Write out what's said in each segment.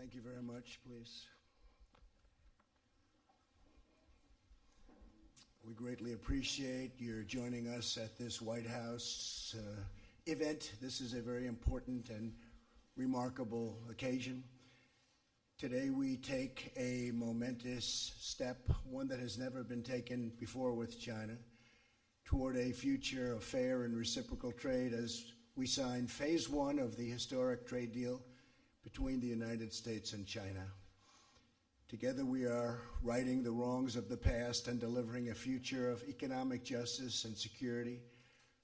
Thank you very much, please. We greatly appreciate your joining us at this White House event. This is a very important and remarkable occasion. Today we take a momentous step, one that has never been taken before with China, toward a future of fair and reciprocal trade as we sign phase one of the historic trade deal between the United States and China. Together we are righting the wrongs of the past and delivering a future of economic justice and security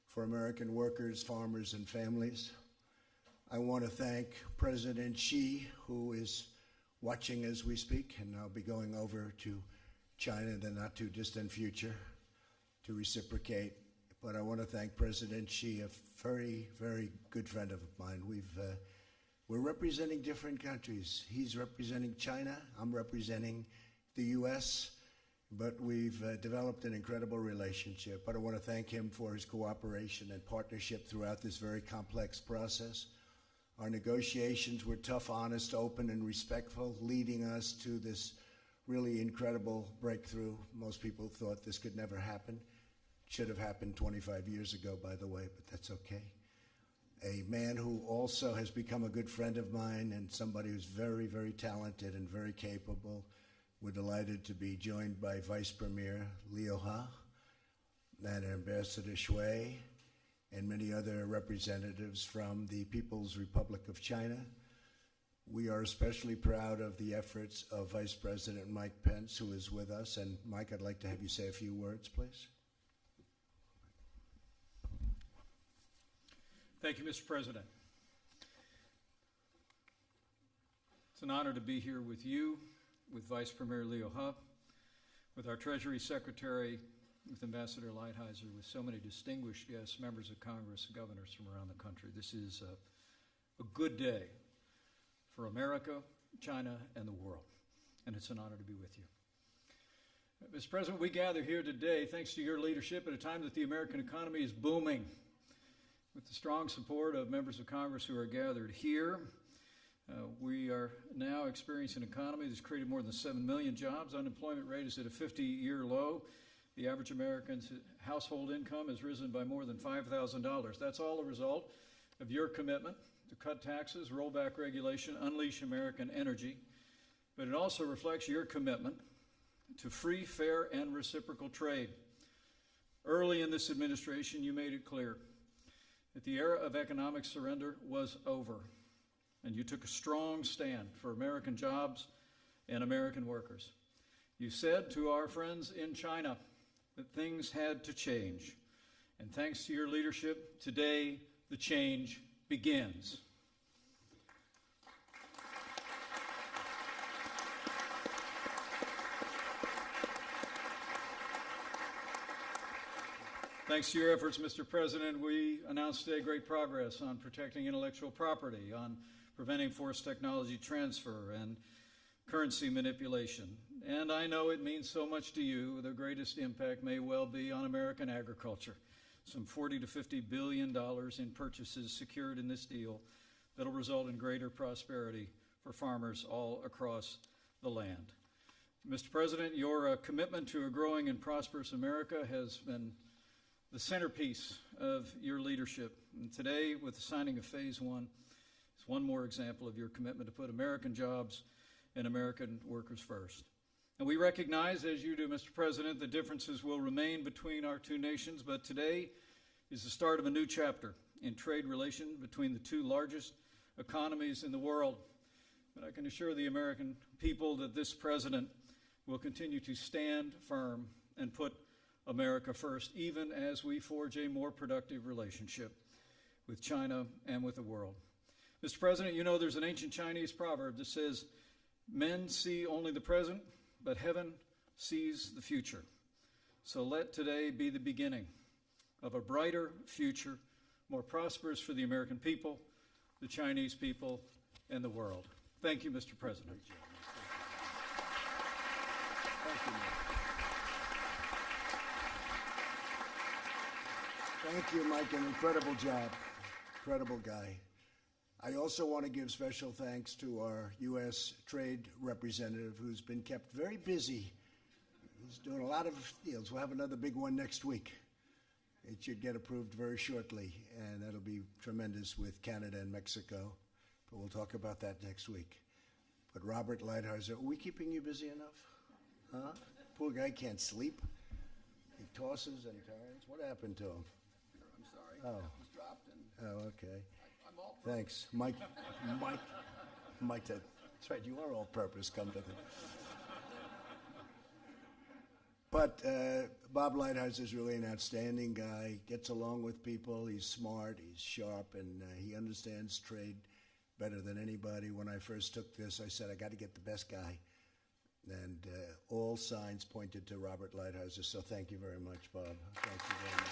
for American workers, farmers, and families. I want to thank President Xi, who is watching as we speak, and I'll be going over to China in the not too distant future to reciprocate. But I want to thank President Xi, a very, very good friend of mine. We're representing different countries. He's representing China. I'm representing the U.S., but we've developed an incredible relationship. But I want to thank him for his cooperation and partnership throughout this very complex process. Our negotiations were tough, honest, open, and respectful, leading us to this really incredible breakthrough. Most people thought this could never happen. Should have happened 25 years ago, by the way, but that's okay. A man who also has become a good friend of mine and somebody who's very, very talented and very capable. We're delighted to be joined by Vice Premier Liu He and Ambassador Shui and many other representatives from the People's Republic of China. We are especially proud of the efforts of Vice President Mike Pence, who is with us. And Mike, I'd like to have you say a few words, please. Thank you, Mr. President. It's an honor to be here with you, with Vice Premier Liu He, with our Treasury Secretary, with Ambassador Lighthizer, with so many distinguished guests, members of Congress, governors from around the country. This is a good day for America, China, and the world, and it's an honor to be with you. Mr. President, we gather here today thanks to your leadership at a time that the American economy is booming. With the strong support of members of Congress who are gathered here, we are now experiencing an economy that's created more than 7 million jobs. Unemployment rate is at a 50-year low. The average American's household income has risen by more than $5,000. That's all a result of your commitment to cut taxes, roll back regulation, unleash American energy. But it also reflects your commitment to free, fair, and reciprocal trade. Early in this administration, you made it clear that the era of economic surrender was over, and you took a strong stand for American jobs and American workers. You said to our friends in China that things had to change, and thanks to your leadership, today the change begins. Thanks to your efforts, Mr. President, we announced today great progress on protecting intellectual property, on preventing forced technology transfer and currency manipulation. And I know it means so much to you. The greatest impact may well be on American agriculture. Some $40 to $50 billion in purchases secured in this deal that will result in greater prosperity for farmers all across the land. Mr. President, your commitment to a growing and prosperous America has been the centerpiece of your leadership. And today, with the signing of Phase 1, is one more example of your commitment to put American jobs and American workers first. And we recognize, as you do, Mr. President, that differences will remain between our two nations, but today is the start of a new chapter in trade relation between the two largest economies in the world. And I can assure the American people that this president will continue to stand firm and put America first, even as we forge a more productive relationship with China and with the world. Mr. President, you know there's an ancient Chinese proverb that says, men see only the present, but heaven sees the future. So let today be the beginning of a brighter future, more prosperous for the American people, the Chinese people, and the world. Thank you, Mr. President. Thank you, Mike. Thank you, Mike. An incredible job. Incredible guy. I also want to give special thanks to our U.S. Trade Representative, who's been kept very busy. He's doing a lot of deals. We'll have another big one next week. It should get approved very shortly, and that'll be tremendous with Canada and Mexico. But we'll talk about that next week. But Robert Lighthizer, are we keeping you busy enough? Huh? Poor guy can't sleep. He tosses and turns. What happened to him? I'm sorry. Oh. That was dropped. And Oh, okay. I'm all Thanks. Mike, that's right, you are all purpose, come to think. But Bob Lighthizer is really an outstanding guy, gets along with people, he's smart, he's sharp, and he understands trade better than anybody. When I first took this, I said, I got to get the best guy. And all signs pointed to Robert Lighthizer, so thank you very much, Bob. Thank you very much.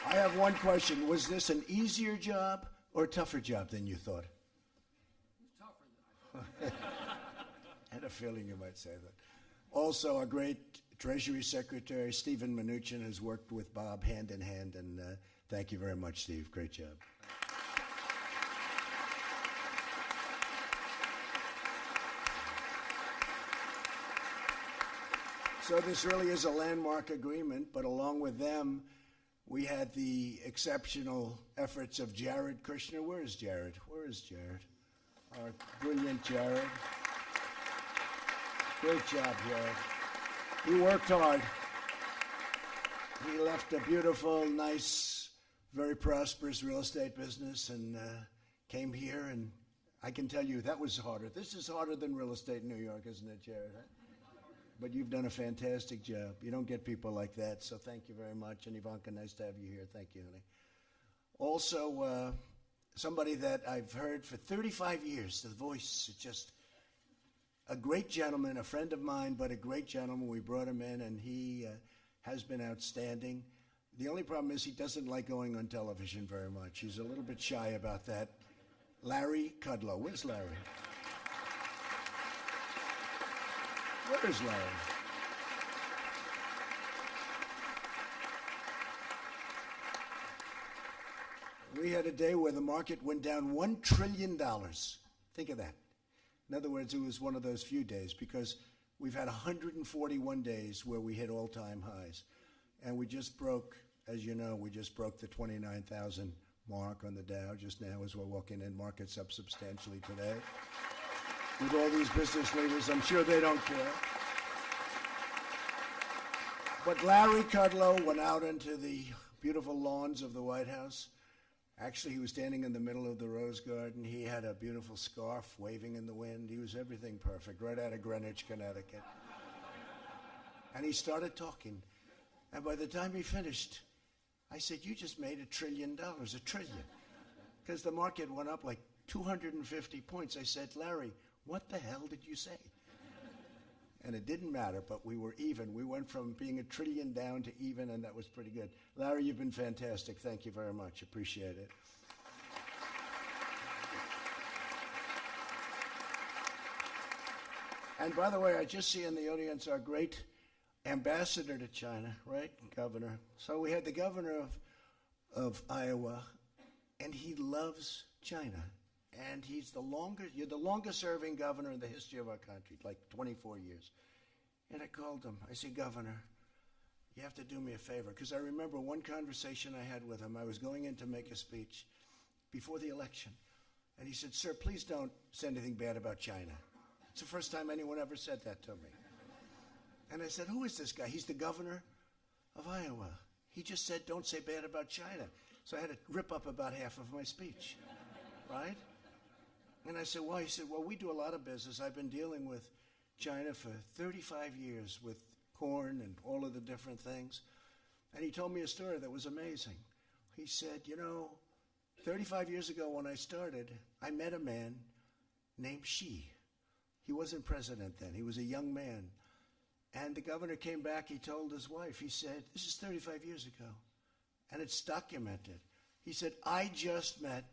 I have one question. Was this an easier job or a tougher job than you thought? It was tougher than I thought. I had a feeling you might say that. Also, our great Treasury Secretary, Stephen Mnuchin, has worked with Bob hand in hand, and thank you very much, Steve. Great job. So this really is a landmark agreement, but along with them, we had the exceptional efforts of Jared Kushner. Where is Jared? Where is Jared? Our brilliant Jared. Great job, Jared. He worked hard. He left a beautiful, nice, very prosperous real estate business and came here, and I can tell you that was harder. This is harder than real estate in New York, isn't it, Jared? Huh? But you've done a fantastic job. You don't get people like that, so thank you very much. And Ivanka, nice to have you here. Thank you, honey. Also, somebody that I've heard for 35 years, the voice is just a great gentleman, a friend of mine, but a great gentleman. We brought him in, and he has been outstanding. The only problem is he doesn't like going on television very much. He's a little bit shy about that. Larry Kudlow. Where's Larry? Where is Larry? We had a day where the market went down $1 trillion. Think of that. In other words, it was one of those few days because we've had 141 days where we hit all-time highs. And we just broke, as you know, we just broke the 29,000 mark on the Dow just now as we're walking in. Market's up substantially today. With all these business leaders, I'm sure they don't care. But Larry Kudlow went out into the beautiful lawns of the White House. Actually, he was standing in the middle of the Rose Garden. He had a beautiful scarf waving in the wind. He was everything perfect, right out of Greenwich, Connecticut. And he started talking. And by the time he finished, I said, you just made $1 trillion, $1 trillion. Because the market went up like 250 points. I said, Larry, what the hell did you say? And it didn't matter, but we were even. We went from being $1 trillion down to even, and that was pretty good. Larry, you've been fantastic. Thank you very much. Appreciate it. And by the way, I just see in the audience our great ambassador to China, right? Governor. So we had the governor of Iowa, and he loves China. And you're the longest serving governor in the history of our country, like 24 years. And I called him. I said, Governor, you have to do me a favor. Because I remember one conversation I had with him. I was going in to make a speech before the election. And he said, sir, please don't say anything bad about China. It's the first time anyone ever said that to me. And I said, who is this guy? He's the governor of Iowa. He just said, don't say bad about China. So I had to rip up about half of my speech, right? And I said, why? He said, well, we do a lot of business. I've been dealing with China for 35 years with corn and all of the different things. And he told me a story that was amazing. He said, 35 years ago when I started, I met a man named Xi. He wasn't president then. He was a young man. And the governor came back, he told his wife, he said, this is 35 years ago, and it's documented. He said, I just met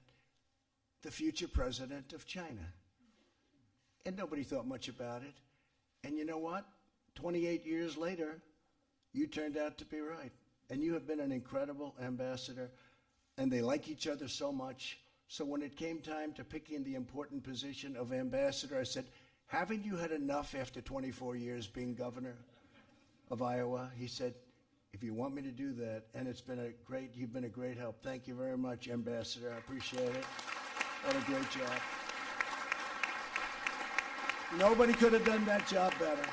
the future president of China. And nobody thought much about it. And you know what? 28 years later, you turned out to be right. And you have been an incredible ambassador, and they like each other so much. So when it came time to picking the important position of ambassador, I said, haven't you had enough after 24 years being governor of Iowa? He said, if you want me to do that, and you've been a great help. Thank you very much, Ambassador. I appreciate it. What a great job. Nobody could have done that job better.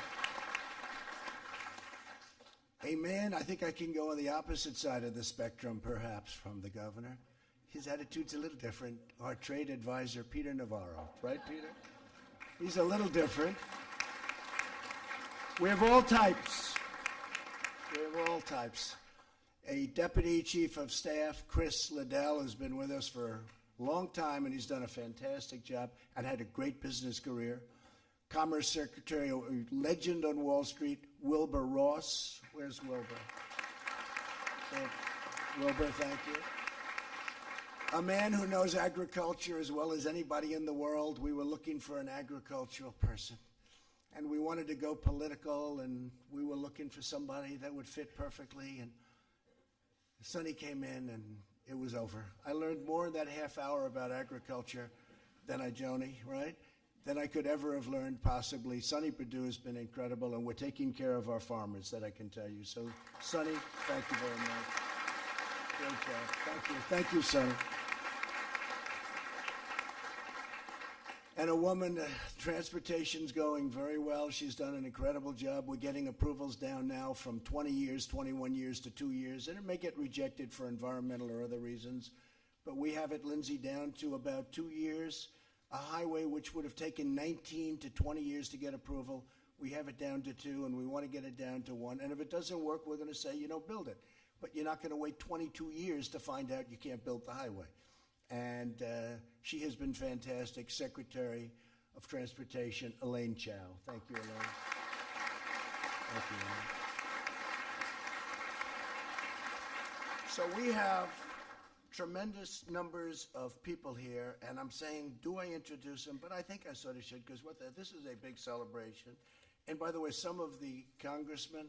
Amen. I think I can go on the opposite side of the spectrum, perhaps, from the governor. His attitude's a little different. Our trade advisor, Peter Navarro. Right, Peter? He's a little different. We have all types. We have all types. A deputy chief of staff, Chris Liddell, has been with us for a long time, and he's done a fantastic job and had a great business career. Commerce Secretary, a legend on Wall Street, Wilbur Ross. Where's Wilbur? Wilbur, thank you. A man who knows agriculture as well as anybody in the world. We were looking for an agricultural person. And we wanted to go political, and we were looking for somebody that would fit perfectly. And Sonny came in, and it was over. I learned more in that half hour about agriculture than Joni, right? Than I could ever have learned, possibly. Sonny Perdue has been incredible, and we're taking care of our farmers, that I can tell you. So, Sonny, thank you very much. Great job. Thank you. Thank you, Sonny. And a woman, transportation's going very well. She's done an incredible job. We're getting approvals down now from 20 years, 21 years to 2 years, and it may get rejected for environmental or other reasons. But we have it, Lindsay, down to about 2 years. A highway which would have taken 19 to 20 years to get approval, we have it down to 2, and we want to get it down to 1. And if it doesn't work, we're going to say, build it. But you're not going to wait 22 years to find out you can't build the highway. And she has been fantastic. Secretary of Transportation, Elaine Chow. Thank you, Elaine. Thank you, Elaine. So we have tremendous numbers of people here, and I'm saying, do I introduce them? But I think I sort of should, because this is a big celebration. And by the way, some of the congressmen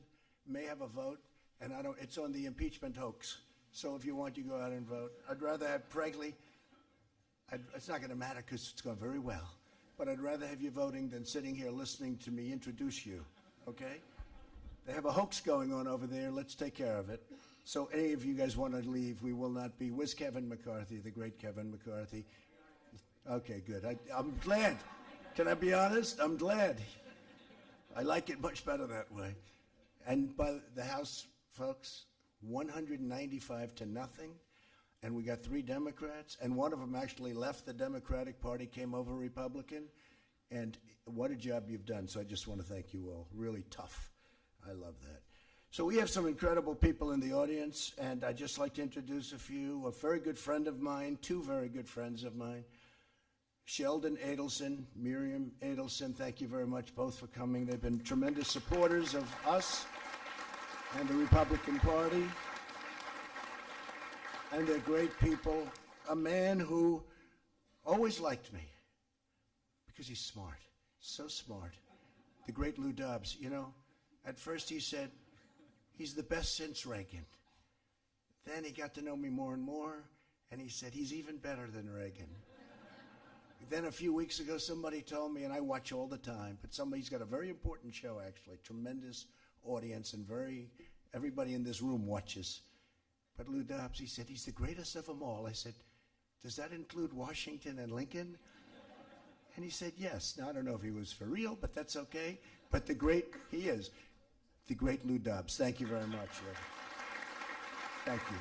may have a vote, and it's on the impeachment hoax. So if you want, you go out and vote. I'd rather have Pregley. It's not going to matter because it's going very well. But I'd rather have you voting than sitting here listening to me introduce you, okay? They have a hoax going on over there. Let's take care of it. So any of you guys want to leave, we will not be. Where's Kevin McCarthy, the great Kevin McCarthy? Okay, good. I'm glad. Can I be honest? I'm glad. I like it much better that way. And by the House, folks, 195 to nothing. And we got 3 Democrats, and one of them actually left the Democratic Party, came over Republican. And what a job you've done. So I just want to thank you all. Really tough. I love that. So we have some incredible people in the audience, and I'd just like to introduce a few. A very good friend of mine, 2 very good friends of mine. Sheldon Adelson, Miriam Adelson, thank you very much both for coming. They've been tremendous supporters of us and the Republican Party. And they're great people. A man who always liked me because he's smart, so smart. The great Lou Dobbs, at first he said, he's the best since Reagan. Then he got to know me more and more, and he said, he's even better than Reagan. Then a few weeks ago, somebody told me, and I watch all the time, but he's got a very important show, actually, tremendous audience, and everybody in this room watches. But Lou Dobbs, he said, he's the greatest of them all. I said, does that include Washington and Lincoln? And he said, yes. Now, I don't know if he was for real, but that's okay. But he is. The great Lou Dobbs. Thank you very much. Thank you.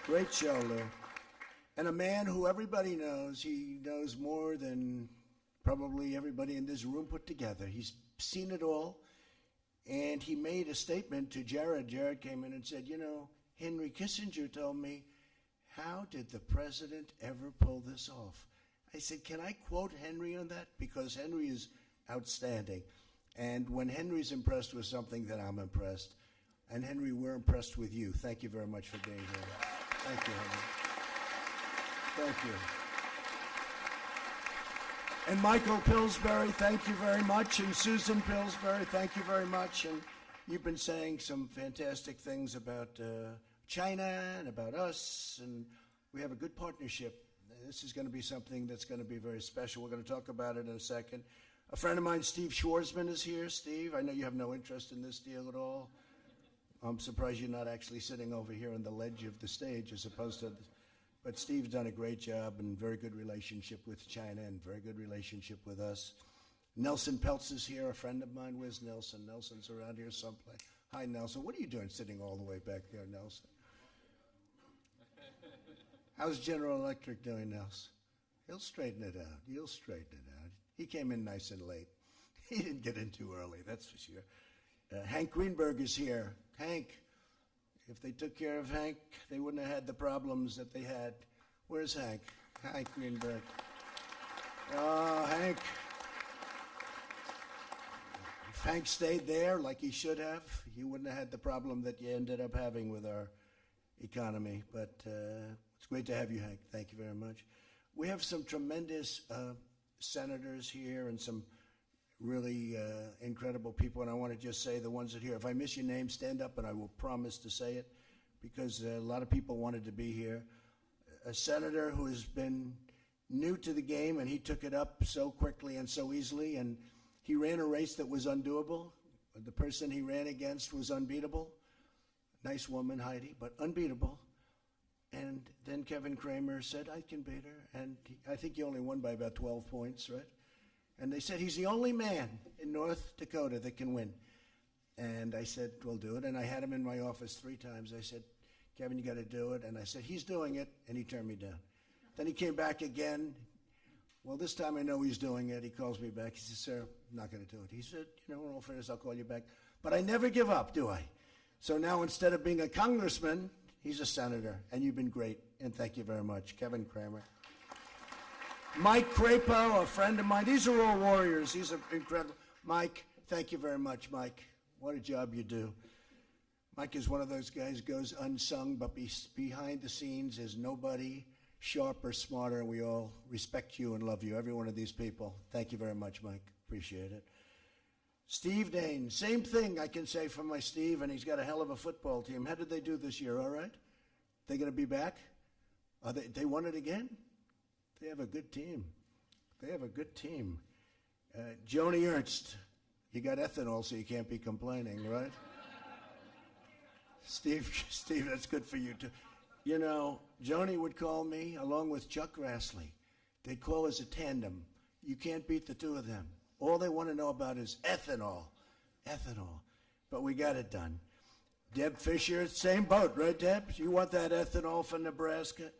Great show, Lou. And a man who everybody knows. He knows more than probably everybody in this room put together. He's seen it all. And he made a statement to Jared. Jared came in and said, Henry Kissinger told me, how did the president ever pull this off? I said, can I quote Henry on that? Because Henry is outstanding. And when Henry's impressed with something, then I'm impressed. And Henry, we're impressed with you. Thank you very much for being here. Thank you, Henry. Thank you. And Michael Pillsbury, thank you very much. And Susan Pillsbury, thank you very much. And you've been saying some fantastic things about China and about us, and we have a good partnership. This is going to be something that's going to be very special. We're going to talk about it in a second. A friend of mine, Steve Schwarzman, is here. Steve, I know you have no interest in this deal at all. I'm surprised you're not actually sitting over here on the ledge of the stage as opposed to... But Steve's done a great job and very good relationship with China and very good relationship with us. Nelson Peltz is here, a friend of mine. Where's Nelson? Nelson's around here someplace. Hi, Nelson. What are you doing sitting all the way back there, Nelson? How's General Electric doing, Nelson? He'll straighten it out. You'll straighten it out. He came in nice and late. He didn't get in too early, that's for sure. Hank Greenberg is here. Hank. If they took care of Hank, they wouldn't have had the problems that they had. Where's Hank? Hank Greenberg. Oh, Hank. If Hank stayed there like he should have, he wouldn't have had the problem that you ended up having with our economy. But it's great to have you, Hank. Thank you very much. We have some tremendous senators here and some really incredible people, and I want to just say the ones that are here. If I miss your name, stand up, and I will promise to say it, because a lot of people wanted to be here. A senator who has been new to the game, and he took it up so quickly and so easily, and he ran a race that was undoable. The person he ran against was unbeatable. Nice woman, Heidi, but unbeatable. And then Kevin Cramer said, I can beat her, and I think he only won by about 12 points, right? And they said, he's the only man in North Dakota that can win. And I said, we'll do it. And I had him in my office 3 times. I said, Kevin, you got to do it. And I said, he's doing it. And he turned me down. Then he came back again. Well, this time I know he's doing it. He calls me back. He says, sir, I'm not going to do it. He said, in all fairness, I'll call you back. But I never give up, do I? So now instead of being a congressman, he's a senator. And you've been great. And thank you very much. Kevin Cramer. Mike Crapo, a friend of mine. These are all warriors. These are incredible. Mike, thank you very much, Mike. What a job you do. Mike is one of those guys who goes unsung, but behind the scenes is nobody sharper, smarter, and we all respect you and love you, every one of these people. Thank you very much, Mike. Appreciate it. Steve Dane, same thing I can say for my Steve, and he's got a hell of a football team. How did they do this year, all right? They going to be back? They won it again? They have a good team. They have a good team. Joni Ernst, you got ethanol, so you can't be complaining, right? Steve, that's good for you, too. You know, Joni would call me along with Chuck Grassley. They'd call us a tandem. You can't beat the two of them. All they want to know about is ethanol. Ethanol. But we got it done. Deb Fisher, same boat, right, Deb? You want that ethanol for Nebraska?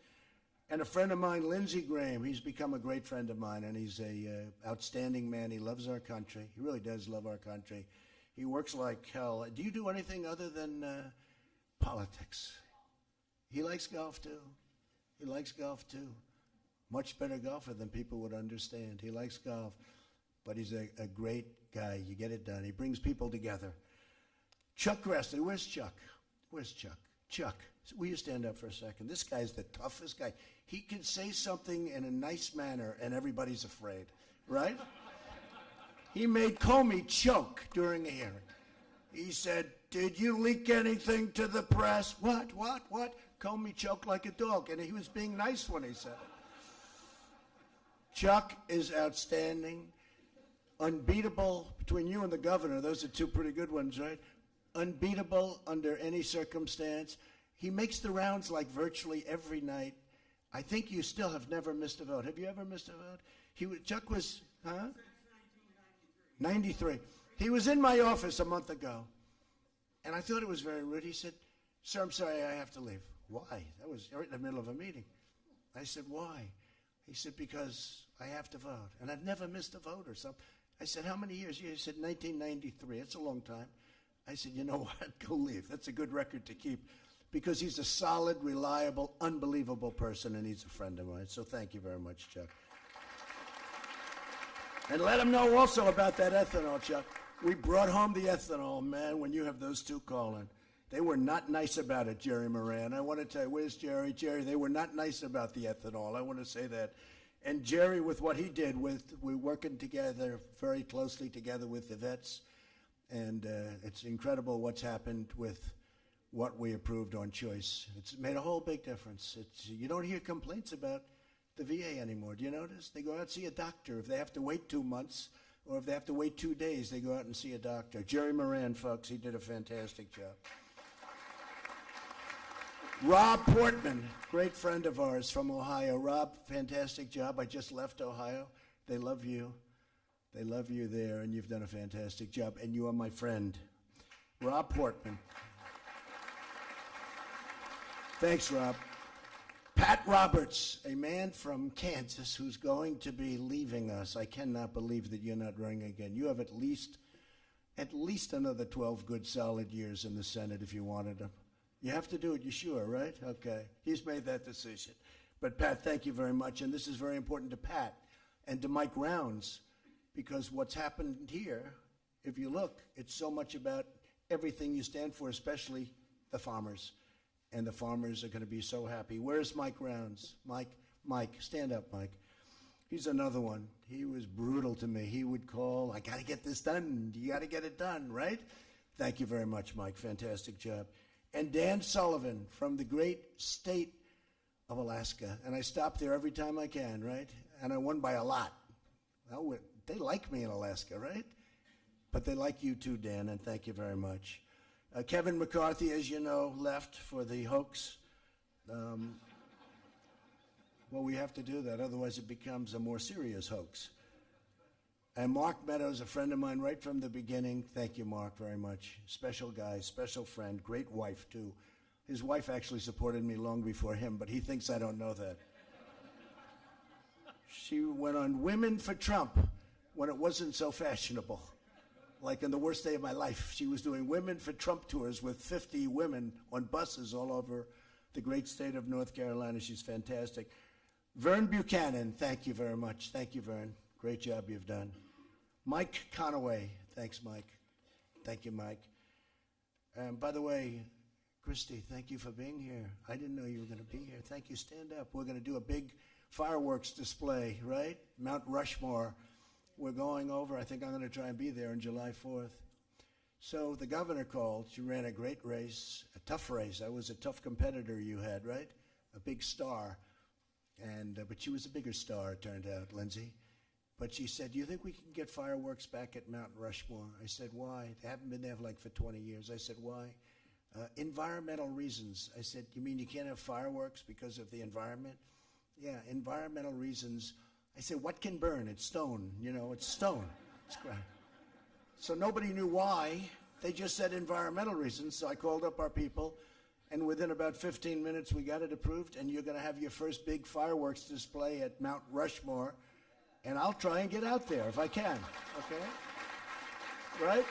And a friend of mine, Lindsey Graham, he's become a great friend of mine, and he's a outstanding man. He loves our country. He really does love our country. He works like hell. Do you do anything other than politics? He likes golf, too. He likes golf, too. Much better golfer than people would understand. He likes golf, but he's a great guy. You get it done. He brings people together. Chuck Grassley, where's Chuck? Where's Chuck? Chuck, will you stand up for a second? This guy's the toughest guy. He can say something in a nice manner, and everybody's afraid, right? He made Comey choke during a hearing. He said, did you leak anything to the press? What? Comey choked like a dog, and he was being nice when he said it. Chuck is outstanding, unbeatable between you and the governor. Those are 2 pretty good ones, right? Unbeatable under any circumstance. He makes the rounds like virtually every night. I think you still have never missed a vote. Have you ever missed a vote? Chuck was, huh? Since 1993. He was in my office a month ago, and I thought it was very rude. He said, sir, I'm sorry, I have to leave. Why? That was right in the middle of a meeting. I said, why? He said, because I have to vote, and I've never missed a vote or something. I said, how many years? He said, 1993. It's a long time. I said, you know what? Go leave. That's a good record to keep, because he's a solid, reliable, unbelievable person, and he's a friend of mine. So thank you very much, Chuck. And let him know also about that ethanol, Chuck. We brought home the ethanol, man, when you have those two calling. They were not nice about it, Jerry Moran. I want to tell you, where's Jerry? Jerry, they were not nice about the ethanol. I want to say that. And Jerry, with what he did, we're working together, very closely together with the vets. And it's incredible what's happened with what we approved on choice. It's made a whole big difference. You don't hear complaints about the VA anymore. Do you notice? They go out and see a doctor. If they have to wait 2 months or if they have to wait 2 days, they go out and see a doctor. Jerry Moran, folks, he did a fantastic job. Rob Portman, great friend of ours from Ohio. Rob, fantastic job. I just left Ohio. They love you. They love you there, and you've done a fantastic job. And you are my friend. Rob Portman. Thanks, Rob. Pat Roberts, a man from Kansas who's going to be leaving us. I cannot believe that you're not running again. You have at least another 12 good solid years in the Senate if you wanted to. You have to do it, you sure, right? Okay. He's made that decision. But Pat, thank you very much. And this is very important to Pat and to Mike Rounds, because what's happened here, if you look, it's so much about everything you stand for, especially the farmers. And the farmers are going to be so happy. Where's Mike Rounds? Mike, stand up, Mike. He's another one. He was brutal to me. He would call, I got to get this done. You got to get it done, right? Thank you very much, Mike. Fantastic job. And Dan Sullivan from the great state of Alaska. And I stop there every time I can, right? And I won by a lot. Well, they like me in Alaska, right? But they like you too, Dan, and thank you very much. Kevin McCarthy, as you know, left for the hoax. Well, we have to do that, otherwise it becomes a more serious hoax. And Mark Meadows, a friend of mine right from the beginning. Thank you, Mark, very much. Special guy, special friend, great wife, too. His wife actually supported me long before him, but he thinks I don't know that. She went on Women for Trump when it wasn't so fashionable. Like in the worst day of my life, she was doing Women for Trump tours with 50 women on buses all over the great state of North Carolina. She's fantastic. Vern Buchanan, thank you very much. Thank you, Vern. Great job you've done. Mike Conaway, thanks, Mike. Thank you, Mike. By the way, Christy, thank you for being here. I didn't know you were going to be here. Thank you. Stand up. We're going to do a big fireworks display, right? Mount Rushmore. We're going over. I think I'm going to try and be there on July 4th. So the governor called. She ran a great race, a tough race. I was a tough competitor you had, right? A big star. But she was a bigger star, it turned out, Lindsay. But she said, do you think we can get fireworks back at Mount Rushmore? I said, why? They haven't been there for 20 years. I said, why? Environmental reasons. I said, you mean you can't have fireworks because of the environment? Yeah, environmental reasons. I said, what can burn? It's stone. It's stone. It's crap. So nobody knew why. They just said environmental reasons. So I called up our people, and within about 15 minutes, we got it approved, and you're going to have your first big fireworks display at Mount Rushmore, and I'll try and get out there if I can, okay? Right?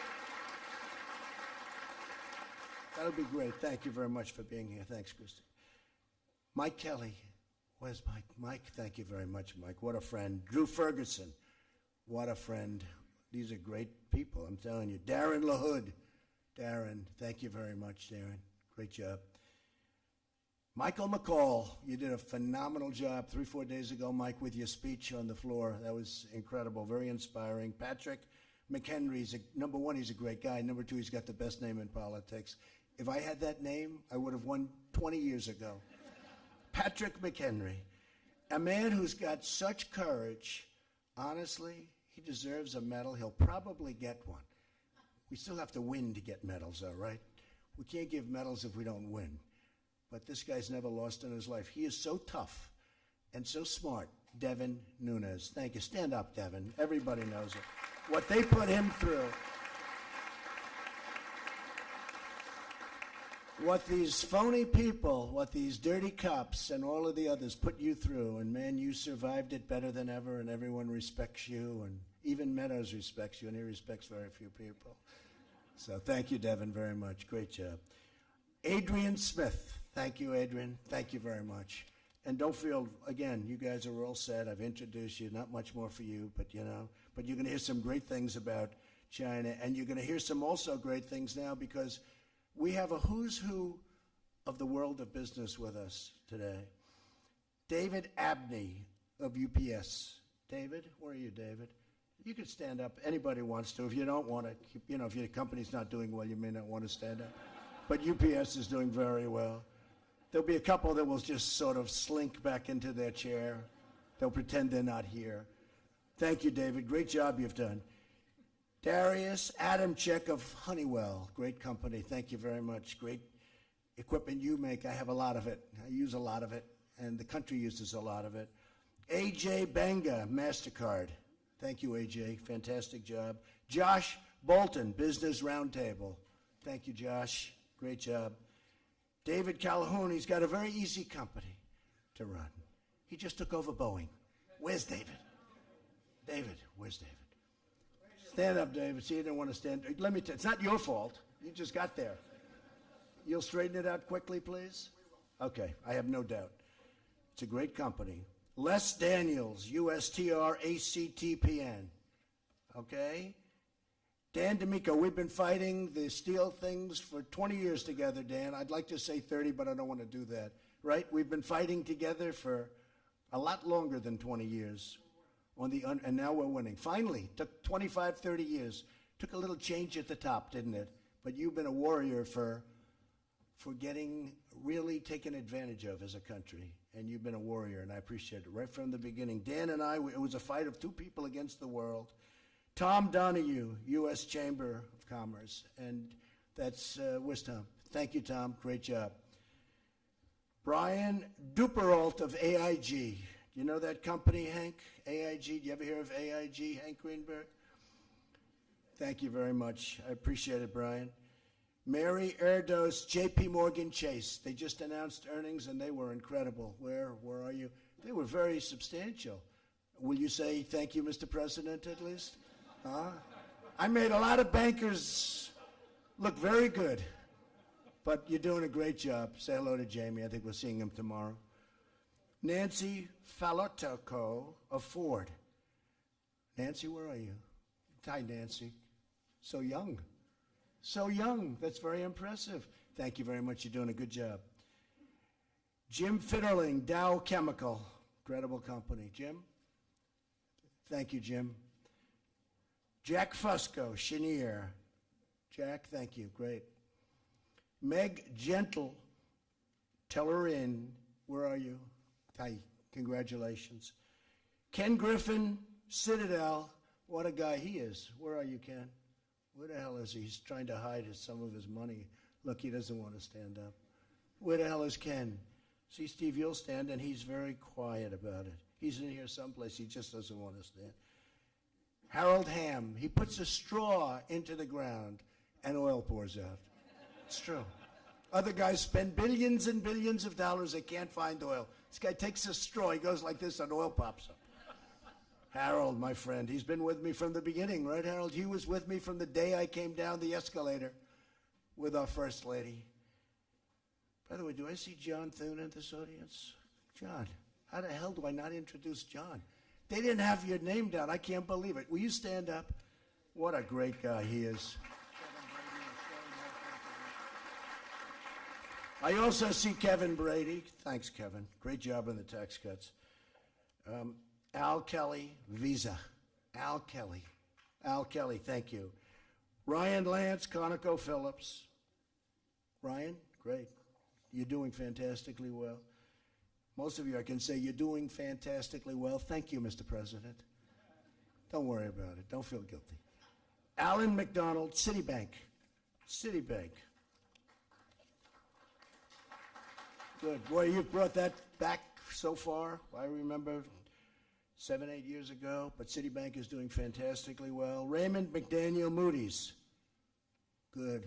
That'll be great. Thank you very much for being here. Thanks, Christy. Mike Kelly. Where's Mike? Mike, thank you very much, Mike. What a friend. Drew Ferguson. What a friend. These are great people, I'm telling you. Darren LaHood. Darren, thank you very much, Darren. Great job. Michael McCall, you did a phenomenal job 3-4 days ago, Mike, with your speech on the floor. That was incredible, very inspiring. Patrick McHenry, number one, he's a great guy. Number two, he's got the best name in politics. If I had that name, I would have won 20 years ago. Patrick McHenry, a man who's got such courage. Honestly, he deserves a medal. He'll probably get one. We still have to win to get medals, though, right? We can't give medals if we don't win. But this guy's never lost in his life. He is so tough and so smart. Devin Nunes. Thank you. Stand up, Devin. Everybody knows it. What they put him through. What these phony people, what these dirty cops and all of the others put you through, and man, you survived it better than ever, and everyone respects you, and even Meadows respects you, and he respects very few people. So thank you, Devin, very much. Great job. Adrian Smith. Thank you, Adrian. Thank you very much. And don't feel, again, you guys are all set. I've introduced you. Not much more for you, but you're going to hear some great things about China. And you're going to hear some also great things now because we have a who's who of the world of business with us today. David Abney of UPS. David, where are you, David? You could stand up. Anybody wants to. If you don't want to, if your company's not doing well, you may not want to stand up. But UPS is doing very well. There'll be a couple that will just sort of slink back into their chair. They'll pretend they're not here. Thank you, David. Great job you've done. Darius Adamczyk of Honeywell. Great company. Thank you very much. Great equipment you make. I have a lot of it. I use a lot of it, and the country uses a lot of it. AJ Banga, MasterCard. Thank you, AJ. Fantastic job. Josh Bolton, Business Roundtable. Thank you, Josh. Great job. David Calhoun, he's got a very easy company to run. He just took over Boeing. Where's David? David, where's David? Stand up, David. See, you didn't want to stand. Let me tell you, it's not your fault. You just got there. You'll straighten it out quickly, please? Okay, I have no doubt. It's a great company. Les Daniels, USTRACTPN. Okay? Dan D'Amico, we've been fighting the steel things for 20 years together, Dan. I'd like to say 30, but I don't want to do that. Right? We've been fighting together for a lot longer than 20 years. And now we're winning. Finally, took 25, 30 years. Took a little change at the top, didn't it? But you've been a warrior for getting really taken advantage of as a country. And you've been a warrior, and I appreciate it right from the beginning. Dan and I, it was a fight of two people against the world. Tom Donahue, U.S. Chamber of Commerce, and that's, where's Tom? Thank you, Tom, great job. Brian Duperalt of AIG. You know that company, Hank? AIG, do you ever hear of AIG, Hank Greenberg? Thank you very much, I appreciate it, Brian. Mary Erdos, J.P. Morgan Chase. They just announced earnings, and they were incredible. Where are you? They were very substantial. Will you say thank you, Mr. President, at least? Huh? I made a lot of bankers look very good, but you're doing a great job. Say hello to Jamie. I think we're seeing him tomorrow. Nancy Falotoco of Ford. Nancy, where are you? Hi, Nancy. So young. So young. That's very impressive. Thank you very much. You're doing a good job. Jim Fitterling, Dow Chemical. Incredible company. Jim? Thank you, Jim. Jack Fusco, Chenier. Jack, thank you. Great. Meg Gentle, Tellerin. Where are you? Hi. Congratulations. Ken Griffin, Citadel. What a guy he is. Where are you, Ken? Where the hell is he? He's trying to hide some of his money. Look, he doesn't want to stand up. Where the hell is Ken? See, Steve, you'll stand, and he's very quiet about it. He's in here someplace. He just doesn't want to stand. Harold Hamm, he puts a straw into the ground, and oil pours out. It's true. Other guys spend billions and billions of dollars. They can't find oil. This guy takes a straw. He goes like this, and oil pops up. Harold, my friend, he's been with me from the beginning, right, Harold? He was with me from the day I came down the escalator with our First Lady. By the way, do I see John Thune in this audience? John, how the hell do I not introduce John? They didn't have your name down. I can't believe it. Will you stand up? What a great guy he is. I also see Kevin Brady. Thanks, Kevin. Great job on the tax cuts. Al Kelly, Visa. Al Kelly, thank you. Ryan Lance, ConocoPhillips. Ryan, great. You're doing fantastically well. Most of you, I can say, you're doing fantastically well. Thank you, Mr. President. Don't worry about it. Don't feel guilty. Alan McDonald, Citibank. Good. Boy, you've brought that back so far. I remember 7, 8 years ago, but Citibank is doing fantastically well. Raymond McDaniel, Moody's. Good.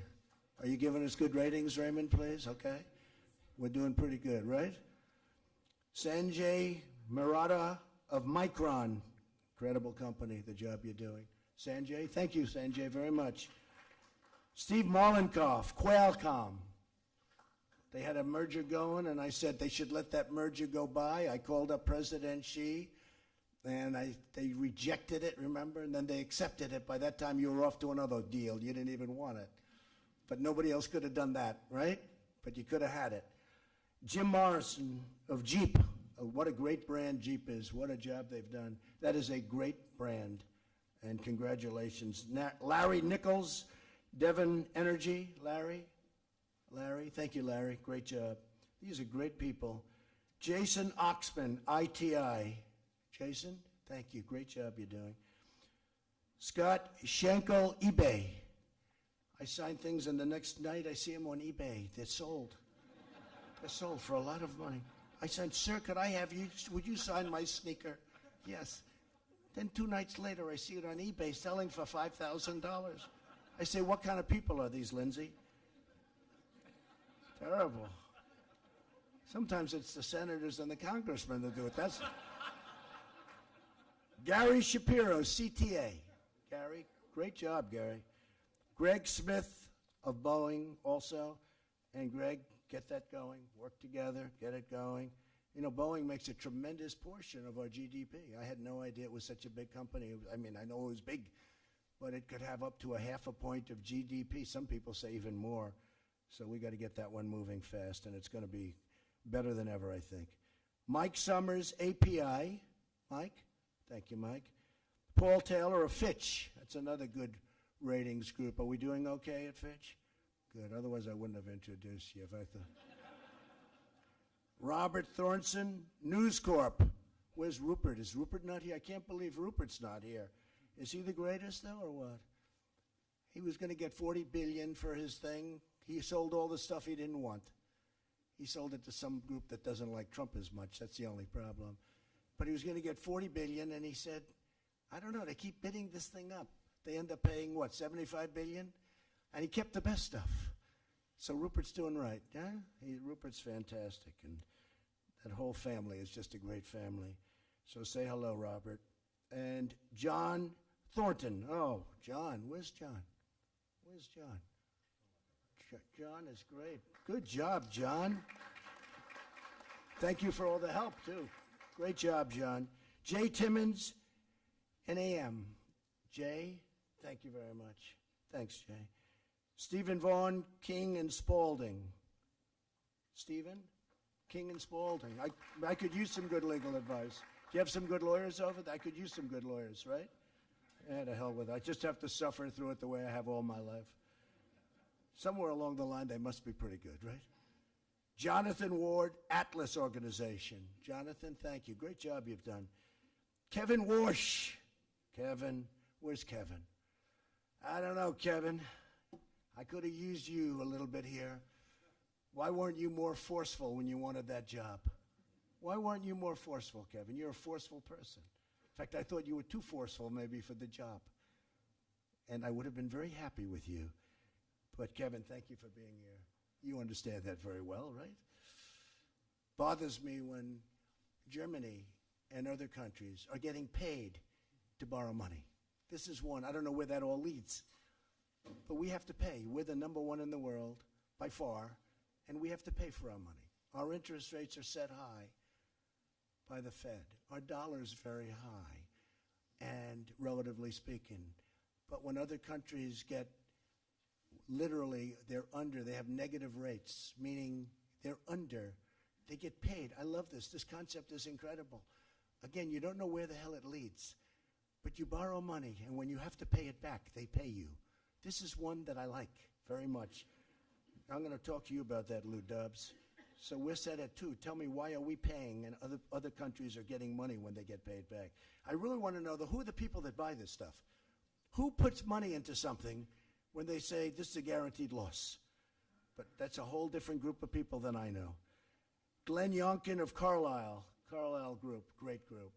Are you giving us good ratings, Raymond, please? Okay. We're doing pretty good, right? Sanjay Murata of Micron. Incredible company, the job you're doing. Sanjay, thank you, Sanjay, very much. Steve Mollenkopf, Qualcomm. They had a merger going, and I said they should let that merger go by. I called up President Xi. And they rejected it, remember? And then they accepted it. By that time, you were off to another deal. You didn't even want it. But nobody else could have done that, right? But you could have had it. Jim Morrison of Jeep. What a great brand Jeep is. What a job they've done. That is a great brand. And congratulations. Larry Nichols, Devon Energy. Larry, thank you, Larry. Great job. These are great people. Jason Oxman, ITI. Jason, thank you. Great job you're doing. Scott Schenkel, eBay. I sign things, and the next night I see them on eBay. They're sold. They're sold for a lot of money. I said, sir, could I have you? Would you sign my sneaker? Yes. Then 2 nights later, I see it on eBay selling for $5,000. I say, what kind of people are these, Lindsay? Terrible. Sometimes it's the senators and the congressmen that do it. That's Gary Shapiro, CTA. Gary, great job, Gary. Greg Smith of Boeing also. And Greg, get that going. Work together, get it going. You know, Boeing makes a tremendous portion of our GDP. I had no idea it was such a big company. I mean, I know it was big, but it could have up to 0.5 point of GDP. Some people say even more. So we got to get that one moving fast, and it's going to be better than ever, I think. Mike Summers, API. Mike? Thank you, Mike. Paul Taylor of Fitch. That's another good ratings group. Are we doing okay at Fitch? Good. Otherwise, I wouldn't have introduced you if I thought. Robert Thornton, News Corp. Where's Rupert? Is Rupert not here? I can't believe Rupert's not here. Is he the greatest, though, or what? He was going to get $40 billion for his thing. He sold all the stuff he didn't want. He sold it to some group that doesn't like Trump as much. That's the only problem. But he was going to get $40 billion, and he said, I don't know, they keep bidding this thing up. They end up paying, what, $75 billion? And he kept the best stuff. So Rupert's doing right. Yeah? Rupert's fantastic, and that whole family is just a great family. So say hello, Robert. And John Thornton. Oh, John. Where's John? Where's John? John is great. Good job, John. Thank you for all the help, too. Great job, John. Jay Timmons, NAM. Jay, thank you very much. Thanks, Jay. Stephen Vaughn, King and Spalding. Stephen, King and Spalding. I could use some good legal advice. Do you have some good lawyers over there? I could use some good lawyers, right? Yeah, to hell with it. I just have to suffer through it the way I have all my life. Somewhere along the line, they must be pretty good, right? Jonathan Ward, Atlas Organization. Jonathan, thank you. Great job you've done. Kevin Warsh. Kevin, where's Kevin? I don't know, Kevin. I could have used you a little bit here. Why weren't you more forceful when you wanted that job? Why weren't you more forceful, Kevin? You're a forceful person. In fact, I thought you were too forceful maybe for the job. And I would have been very happy with you. But Kevin, thank you for being here. You understand that very well, right? Bothers me when Germany and other countries are getting paid to borrow money. This is one. I don't know where that all leads. But we have to pay. We're the number one in the world by far, and we have to pay for our money. Our interest rates are set high by the Fed. Our dollar's very high, and relatively speaking. But when other countries get literally, they have negative rates, meaning they're under, they get paid. I love this. This concept is incredible. Again, you don't know where the hell it leads, but you borrow money, and when you have to pay it back, they pay you. This is one that I like very much. I'm going to talk to you about that, Lou Dubs. So we're set at 2. Tell me, why are we paying and other countries are getting money when they get paid back? I really want to know who are the people that buy this stuff? Who puts money into something when they say this is a guaranteed loss? But that's a whole different group of people than I know. Glenn Youngkin of Carlyle Group, great group.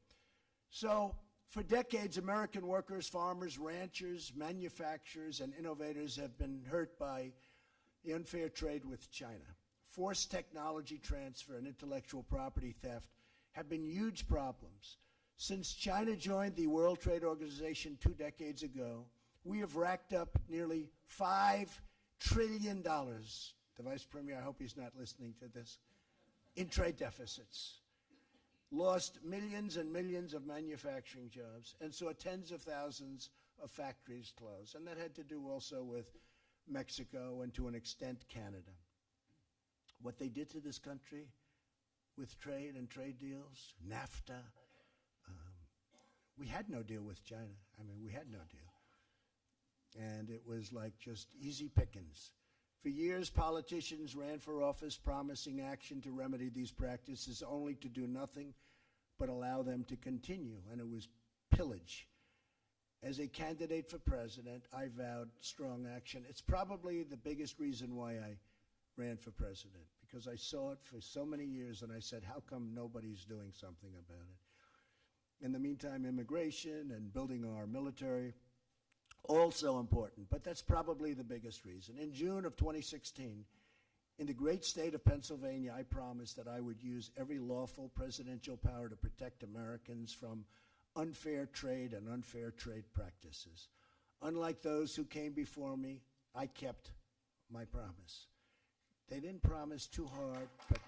So for decades, American workers, farmers, ranchers, manufacturers, and innovators have been hurt by the unfair trade with China. Forced technology transfer and intellectual property theft have been huge problems. Since China joined the World Trade Organization 2 decades ago, we have racked up nearly $5 trillion. The Vice Premier, I hope he's not listening to this, in trade deficits. lost millions and millions of manufacturing jobs, and saw tens of thousands of factories close. And that had to do also with Mexico and to an extent Canada. What they did to this country with trade and trade deals, NAFTA, we had no deal with China. I mean, we had no deal. And it was like just easy pickings. For years, politicians ran for office promising action to remedy these practices, only to do nothing but allow them to continue, and it was pillage. As a candidate for president, I vowed strong action. It's probably the biggest reason why I ran for president, because I saw it for so many years, and I said, how come nobody's doing something about it? In the meantime, immigration and building our military, also important, but that's probably the biggest reason. In June of 2016, in the great state of Pennsylvania, I promised that I would use every lawful presidential power to protect Americans from unfair trade and unfair trade practices. Unlike those who came before me, I kept my promise. They didn't promise too hard, but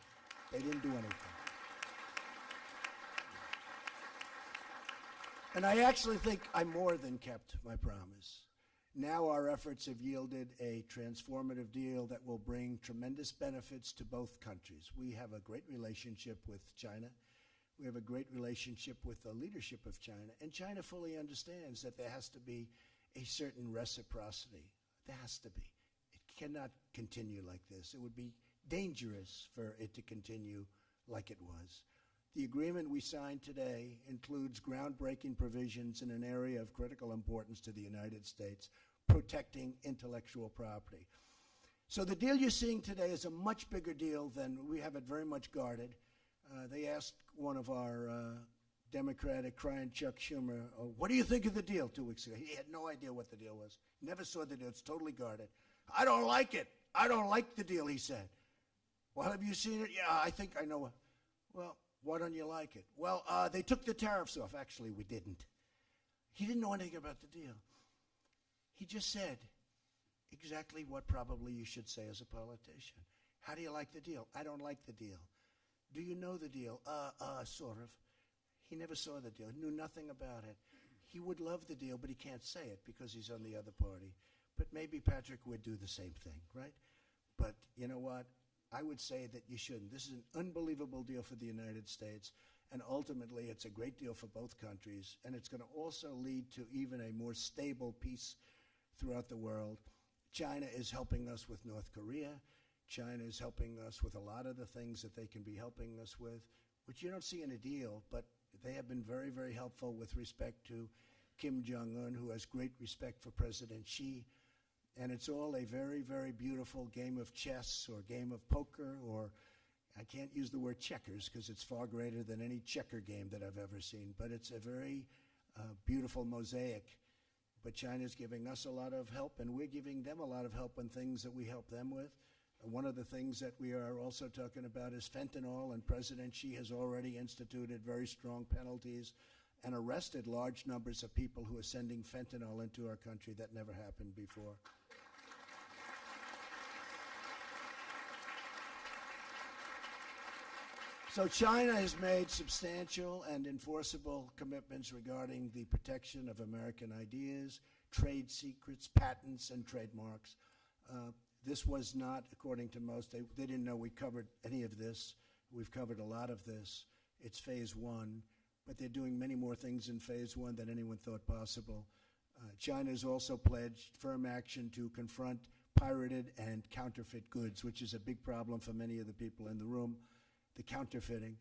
they didn't do anything. And I actually think I more than kept my promise. Now our efforts have yielded a transformative deal that will bring tremendous benefits to both countries. We have a great relationship with China. We have a great relationship with the leadership of China. And China fully understands that there has to be a certain reciprocity. There has to be. It cannot continue like this. It would be dangerous for it to continue like it was. The agreement we signed today includes groundbreaking provisions in an area of critical importance to the United States, protecting intellectual property. So the deal you're seeing today is a much bigger deal than we have it very much guarded. They asked one of our Democratic crying Chuck Schumer, what do you think of the deal 2 weeks ago? He had no idea what the deal was. Never saw the deal. It's totally guarded. I don't like it. I don't like the deal, he said. Well, have you seen it? Yeah, I think I know. Well, why don't you like it? Well, they took the tariffs off. Actually, we didn't. He didn't know anything about the deal. He just said exactly what probably you should say as a politician. How do you like the deal? I don't like the deal. Do you know the deal? Sort of. He never saw the deal. He knew nothing about it. He would love the deal, but he can't say it because he's on the other party. But maybe Patrick would do the same thing, right? But you know what? I would say that you shouldn't. This is an unbelievable deal for the United States, and ultimately it's a great deal for both countries, and it's going to also lead to even a more stable peace throughout the world. China is helping us with North Korea. China is helping us with a lot of the things that they can be helping us with, which you don't see in a deal, but they have been very, very helpful with respect to Kim Jong-un, who has great respect for President Xi. And it's all a very, very beautiful game of chess or game of poker, or I can't use the word checkers because it's far greater than any checker game that I've ever seen. But it's a very beautiful mosaic. But China's giving us a lot of help, and we're giving them a lot of help on things that we help them with. One of the things that we are also talking about is fentanyl, and President Xi has already instituted very strong penalties and arrested large numbers of people who are sending fentanyl into our country. That never happened before. So China has made substantial and enforceable commitments regarding the protection of American ideas, trade secrets, patents, and trademarks. This was not, according to most, they didn't know we covered any of this. We've covered a lot of this. It's phase one, but they're doing many more things in phase one than anyone thought possible. China has also pledged firm action to confront pirated and counterfeit goods, which is a big problem for many of the people in the room. The counterfeiting.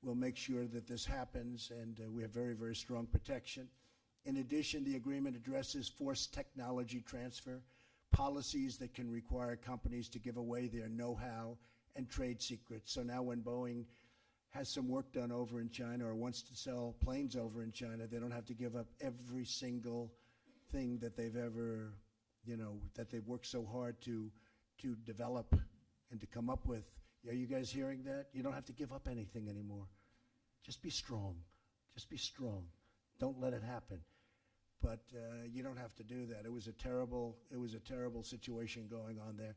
We'll make sure that this happens, and we have very, very strong protection. In addition, the agreement addresses forced technology transfer, policies that can require companies to give away their know-how and trade secrets. So now when Boeing has some work done over in China or wants to sell planes over in China, they don't have to give up every single thing that they've ever, that they've worked so hard to develop and to come up with. Are you guys hearing that? You don't have to give up anything anymore. Just be strong. Just be strong. Don't let it happen. But you don't have to do that. It was a terrible situation going on there.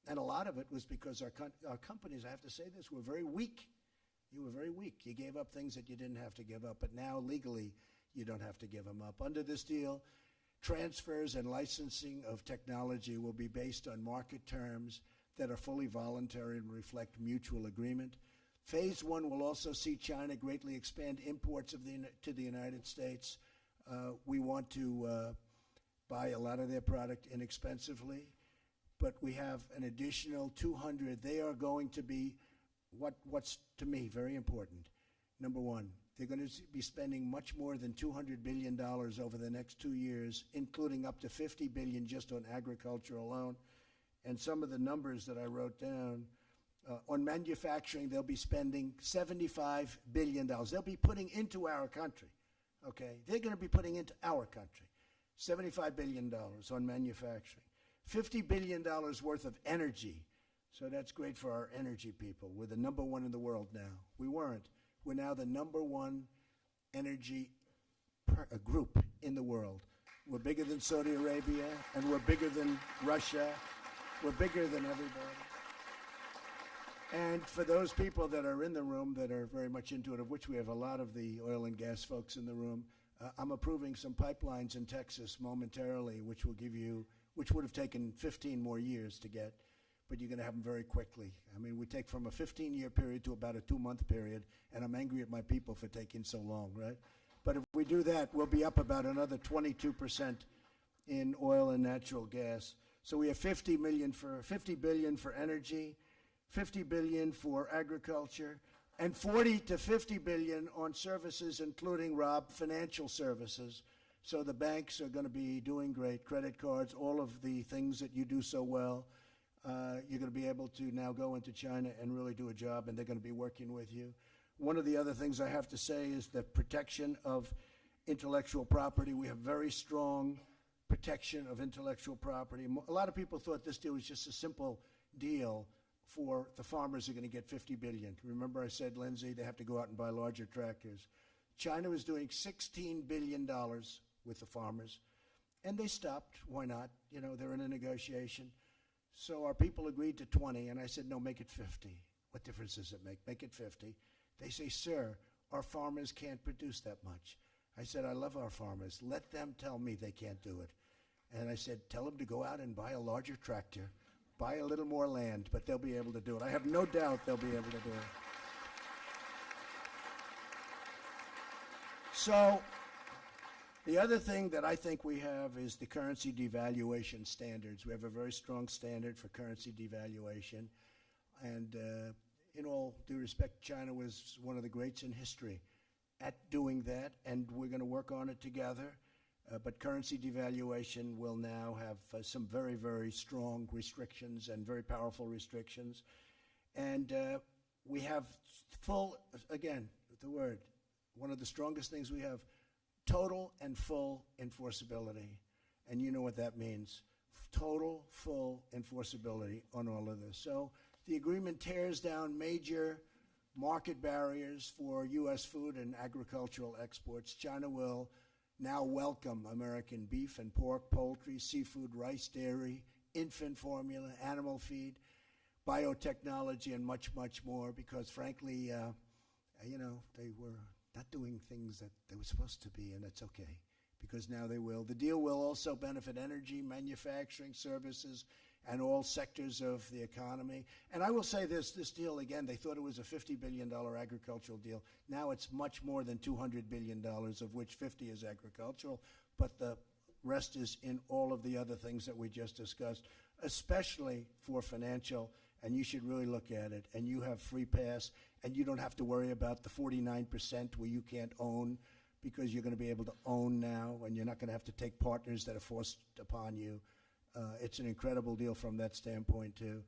And a lot of it was because our companies, I have to say this, were very weak. You were very weak. You gave up things that you didn't have to give up, but now legally you don't have to give them up. Under this deal, transfers and licensing of technology will be based on market terms that are fully voluntary and reflect mutual agreement. Phase one will also see China greatly expand imports to the United States. We want to buy a lot of their product inexpensively, but we have an additional 200. They are going to be what's to me very important. Number one, they're going to be spending much more than $200 billion over the next 2 years, including up to $50 billion just on agriculture alone. And some of the numbers that I wrote down, on manufacturing, they'll be spending $75 billion. They'll be putting into our country, okay? They're going to be putting into our country $75 billion on manufacturing. $50 billion worth of energy. So that's great for our energy people. We're the number one in the world now. We weren't. We're now the number one energy group in the world. We're bigger than Saudi Arabia, and we're bigger than Russia. We're bigger than everybody. And for those people that are in the room that are very much into it, of which we have a lot of the oil and gas folks in the room, I'm approving some pipelines in Texas momentarily, which would have taken 15 more years to get, but you're going to have them very quickly. I mean, we take from a 15-year period to about a 2-month period, and I'm angry at my people for taking so long, right? But if we do that, we'll be up about another 22% in oil and natural gas. So we have $50 billion for energy, $50 billion for agriculture, and $40 to $50 billion on services, including, Rob, financial services. So the banks are going to be doing great. Credit cards, all of the things that you do so well. You're going to be able to now go into China and really do a job, and they're going to be working with you. One of the other things I have to say is the protection of intellectual property. We have very strong protection of intellectual property. A lot of people thought this deal was just a simple deal for the farmers who are going to get $50 billion. Remember I said, Lindsay, they have to go out and buy larger tractors. China was doing $16 billion with the farmers, and they stopped. Why not? You know, they're in a negotiation. So our people agreed to 20, and I said, no, make it 50. What difference does it make? Make it 50. They say, sir, our farmers can't produce that much. I said, I love our farmers. Let them tell me they can't do it. And I said, tell them to go out and buy a larger tractor, buy a little more land, but they'll be able to do it. I have no doubt they'll be able to do it. So the other thing that I think we have is the currency devaluation standards. We have a very strong standard for currency devaluation. And in all due respect, China was one of the greats in history at doing that, and we're going to work on it together. But currency devaluation will now have some very, very strong restrictions and very powerful restrictions. And we have full, again, the word, one of the strongest things we have, total and full enforceability. And you know what that means. Total, full enforceability on all of this. So the agreement tears down major market barriers for U.S. food and agricultural exports. China will now welcome American beef and pork, poultry, seafood, rice, dairy, infant formula, animal feed, biotechnology, and much, much more because, frankly, they were not doing things that they were supposed to be, and that's okay because now they will. The deal will also benefit energy, manufacturing, services, and all sectors of the economy. And I will say this deal, again, they thought it was a $50 billion agricultural deal. Now it's much more than $200 billion, of which 50 is agricultural, but the rest is in all of the other things that we just discussed, especially for financial, and you should really look at it. And you have free pass, and you don't have to worry about the 49% where you can't own because you're going to be able to own now, and you're not going to have to take partners that are forced upon you. It's an incredible deal from that standpoint, too.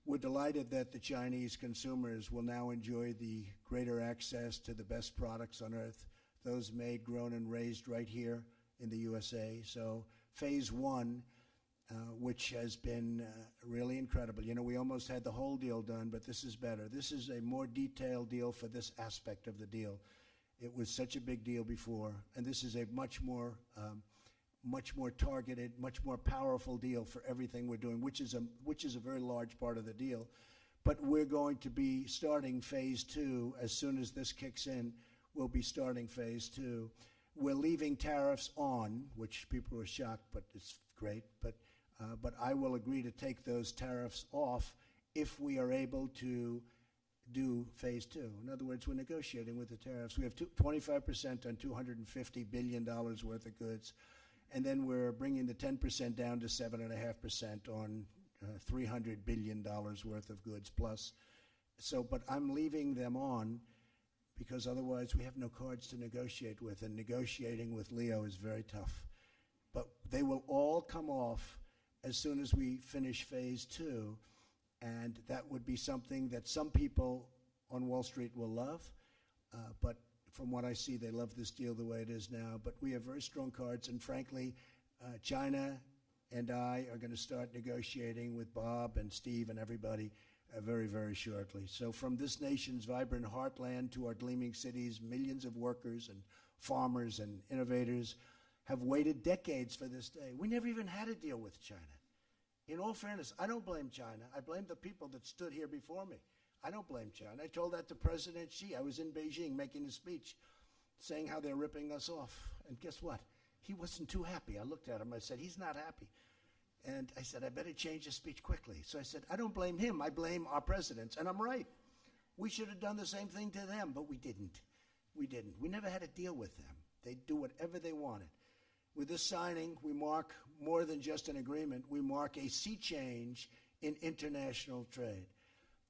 We're delighted that the Chinese consumers will now enjoy the greater access to the best products on earth, those made, grown, and raised right here in the USA. So phase one, which has been really incredible. You know, we almost had the whole deal done, but this is better. This is a more detailed deal for this aspect of the deal. It was such a big deal before, and this is a much more targeted, much more powerful deal for everything we're doing, which is a very large part of the deal. But we're going to be starting phase 2 as soon as this kicks in. We'll be starting phase 2. We're leaving tariffs on, which people were shocked, but it's great. But I will agree to take those tariffs off if we are able to do phase 2. In other words, we're negotiating with the tariffs. We have 25% on $250 billion worth of goods, and then we're bringing the 10% down to 7.5% on $300 billion worth of goods plus. So, but I'm leaving them on because otherwise we have no cards to negotiate with, and negotiating with Leo is very tough. But they will all come off as soon as we finish phase 2, and that would be something that some people on Wall Street will love, but from what I see, they love this deal the way it is now. But we have very strong cards, and frankly, China and I are going to start negotiating with Bob and Steve and everybody very, very shortly. So from this nation's vibrant heartland to our gleaming cities, millions of workers and farmers and innovators have waited decades for this day. We never even had a deal with China. In all fairness, I don't blame China. I blame the people that stood here before me. I don't blame China. I told that to President Xi. I was in Beijing making a speech saying how they're ripping us off. And guess what? He wasn't too happy. I looked at him. I said, he's not happy. And I said, I better change the speech quickly. So I said, I don't blame him. I blame our presidents. And I'm right. We should have done the same thing to them, but we didn't. We didn't. We never had a deal with them. They'd do whatever they wanted. With this signing, we mark more than just an agreement. We mark a sea change in international trade.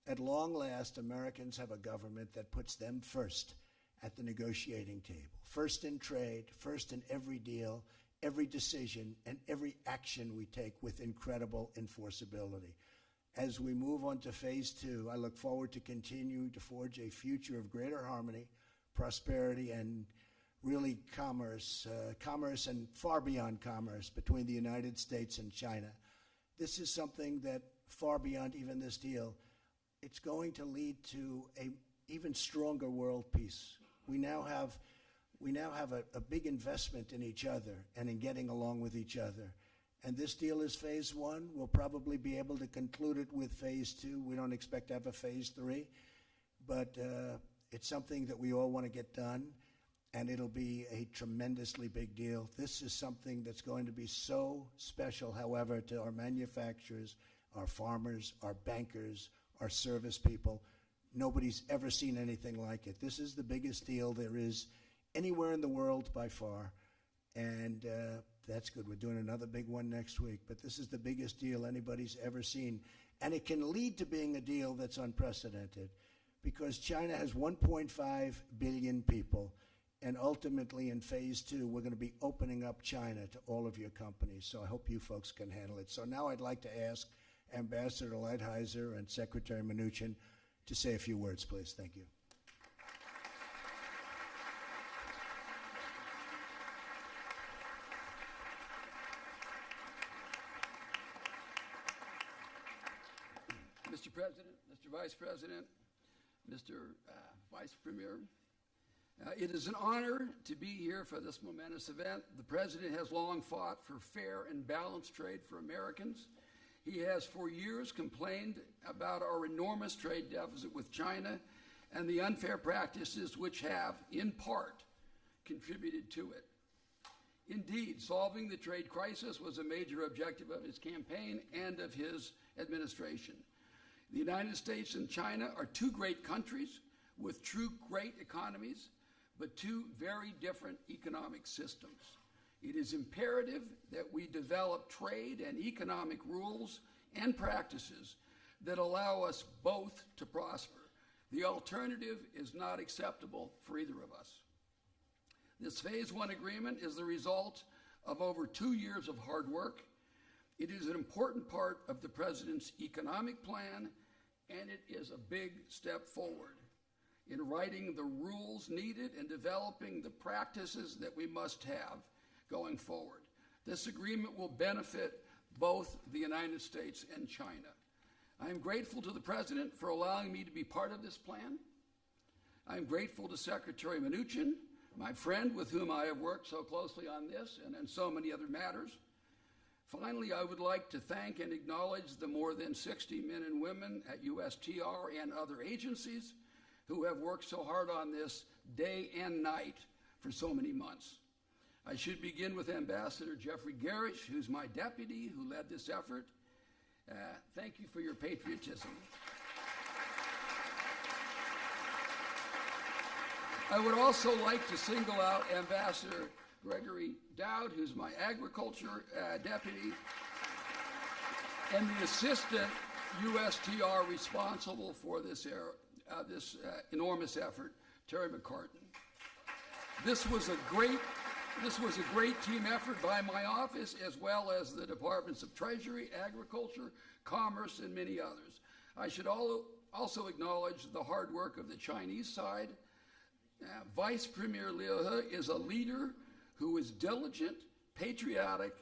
At long last, Americans have a government that puts them first at the negotiating table. First in trade, first in every deal, every decision, and every action we take with incredible enforceability. As we move on to phase 2, I look forward to continuing to forge a future of greater harmony, prosperity, and really commerce and far beyond commerce between the United States and China. This is something that far beyond even this deal, it's going to lead to an even stronger world peace. We now have a big investment in each other and in getting along with each other. And this deal is phase 1. We'll probably be able to conclude it with phase 2. We don't expect to have a phase 3, but it's something that we all want to get done, and it'll be a tremendously big deal. This is something that's going to be so special, however, to our manufacturers, our farmers, our bankers, our service people. Nobody's ever seen anything like it. This is the biggest deal there is anywhere in the world by far, and that's good. We're doing another big one next week, but this is the biggest deal anybody's ever seen, and it can lead to being a deal that's unprecedented because China has 1.5 billion people, and ultimately in phase 2, we're going to be opening up China to all of your companies, so I hope you folks can handle it. So now I'd like to ask Ambassador Lighthizer and Secretary Mnuchin to say a few words, please. Thank you. Mr. President, Mr. Vice President, Mr. Vice Premier, it is an honor to be here for this momentous event. The President has long fought for fair and balanced trade for Americans. He has for years complained about our enormous trade deficit with China and the unfair practices which have, in part, contributed to it. Indeed, solving the trade crisis was a major objective of his campaign and of his administration. The United States and China are two great countries with true great economies, but two very different economic systems. It is imperative that we develop trade and economic rules and practices that allow us both to prosper. The alternative is not acceptable for either of us. This phase 1 agreement is the result of over 2 years of hard work. It is an important part of the President's economic plan, and it is a big step forward in writing the rules needed and developing the practices that we must have going forward. This agreement will benefit both the United States and China. I am grateful to the President for allowing me to be part of this plan. I am grateful to Secretary Mnuchin, my friend with whom I have worked so closely on this and so many other matters, Finally, I would like to thank and acknowledge the more than 60 men and women at USTR and other agencies who have worked so hard on this day and night for so many months. I should begin with Ambassador Jeffrey Garish, who's my deputy, who led this effort. Thank you for your patriotism. I would also like to single out Ambassador Gregory Dowd, who's my agriculture deputy, and the assistant USTR responsible for this enormous effort, Terry McCartan. This was a great team effort by my office, as well as the Departments of Treasury, Agriculture, Commerce, and many others. I should also acknowledge the hard work of the Chinese side. Vice Premier Liu He is a leader who is diligent, patriotic,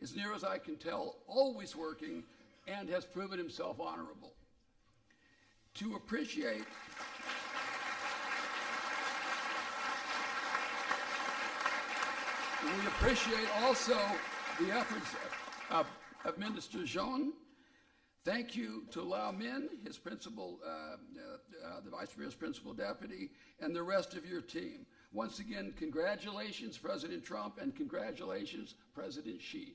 as near as I can tell, always working, and has proven himself honorable. We appreciate also the efforts of Minister Zhang. Thank you to Lau Min, his principal, the Vice Premier's principal deputy, and the rest of your team. Once again, congratulations, President Trump, and congratulations, President Xi.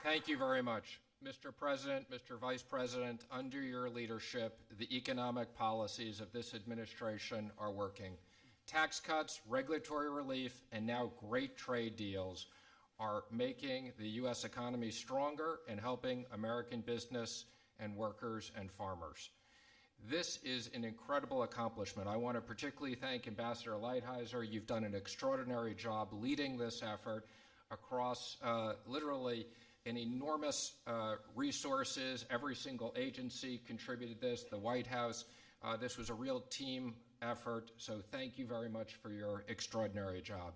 Thank you very much. Mr. President, Mr. Vice President, under your leadership, the economic policies of this administration are working. Tax cuts, regulatory relief, and now great trade deals are making the U.S. economy stronger and helping American business and workers and farmers. This is an incredible accomplishment. I want to particularly thank Ambassador Lighthizer. You've done an extraordinary job leading this effort across literally an enormous resources. Every single agency contributed this, the White House. This was a real team effort, so thank you very much for your extraordinary job.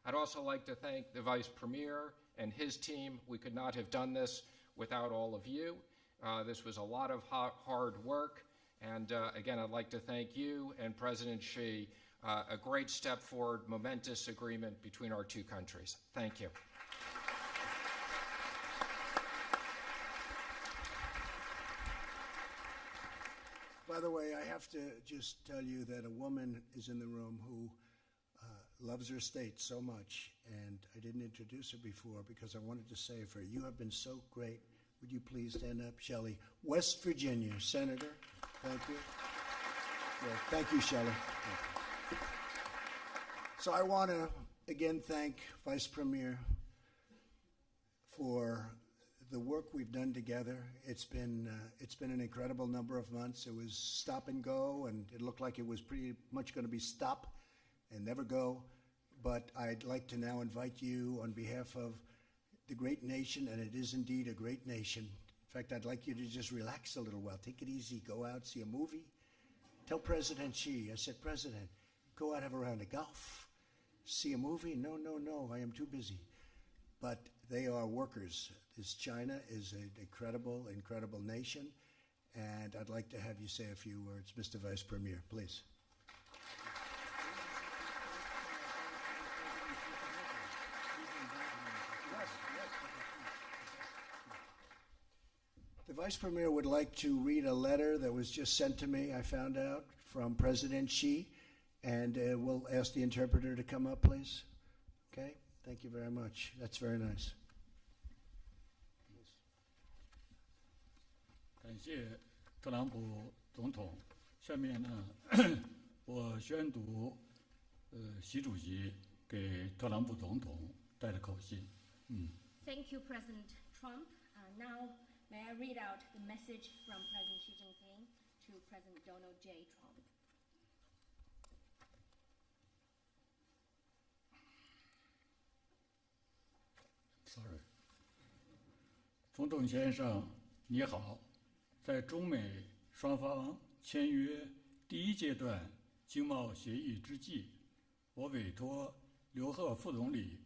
I'd also like to thank the Vice Premier and his team. We could not have done this without all of you. This was a lot of hard work, and again, I'd like to thank you and President Xi. A great step forward, momentous agreement between our two countries. Thank you. By the way, I have to just tell you that a woman is in the room who loves her state so much, and I didn't introduce her before because I wanted to say for her, you have been so great. Would you please stand up, Shelley? West Virginia Senator. Thank you. Yeah, thank you, Shelley. So I want to again thank Vice Premier for the work we've done together. It's been an incredible number of months. It was stop and go, and it looked like it was pretty much going to be stop and never go. But I'd like to now invite you on behalf of the great nation, and it is indeed a great nation. In fact, I'd like you to just relax a little while. Take it easy. Go out, see a movie. Tell President Xi, I said, President, go out, have a round of golf. See a movie? No, I am too busy. But they are workers. This China is an incredible, incredible nation, and I'd like to have you say a few words. Mr. Vice Premier, please. The Vice Premier would like to read a letter that was just sent to me, I found out, from President Xi, and we'll ask the interpreter to come up, please. Okay? Thank you very much. That's very nice. 感谢特朗普总统。下面呢，我宣读习主席给特朗普总统带的口信。Thank you, President Trump. Now, may I read out the message from President Xi Jinping to President Donald J. Trump. Sorry. 总统先生，你好。在中美双方签约第一阶段经贸协议之际，我委托刘鹤副总理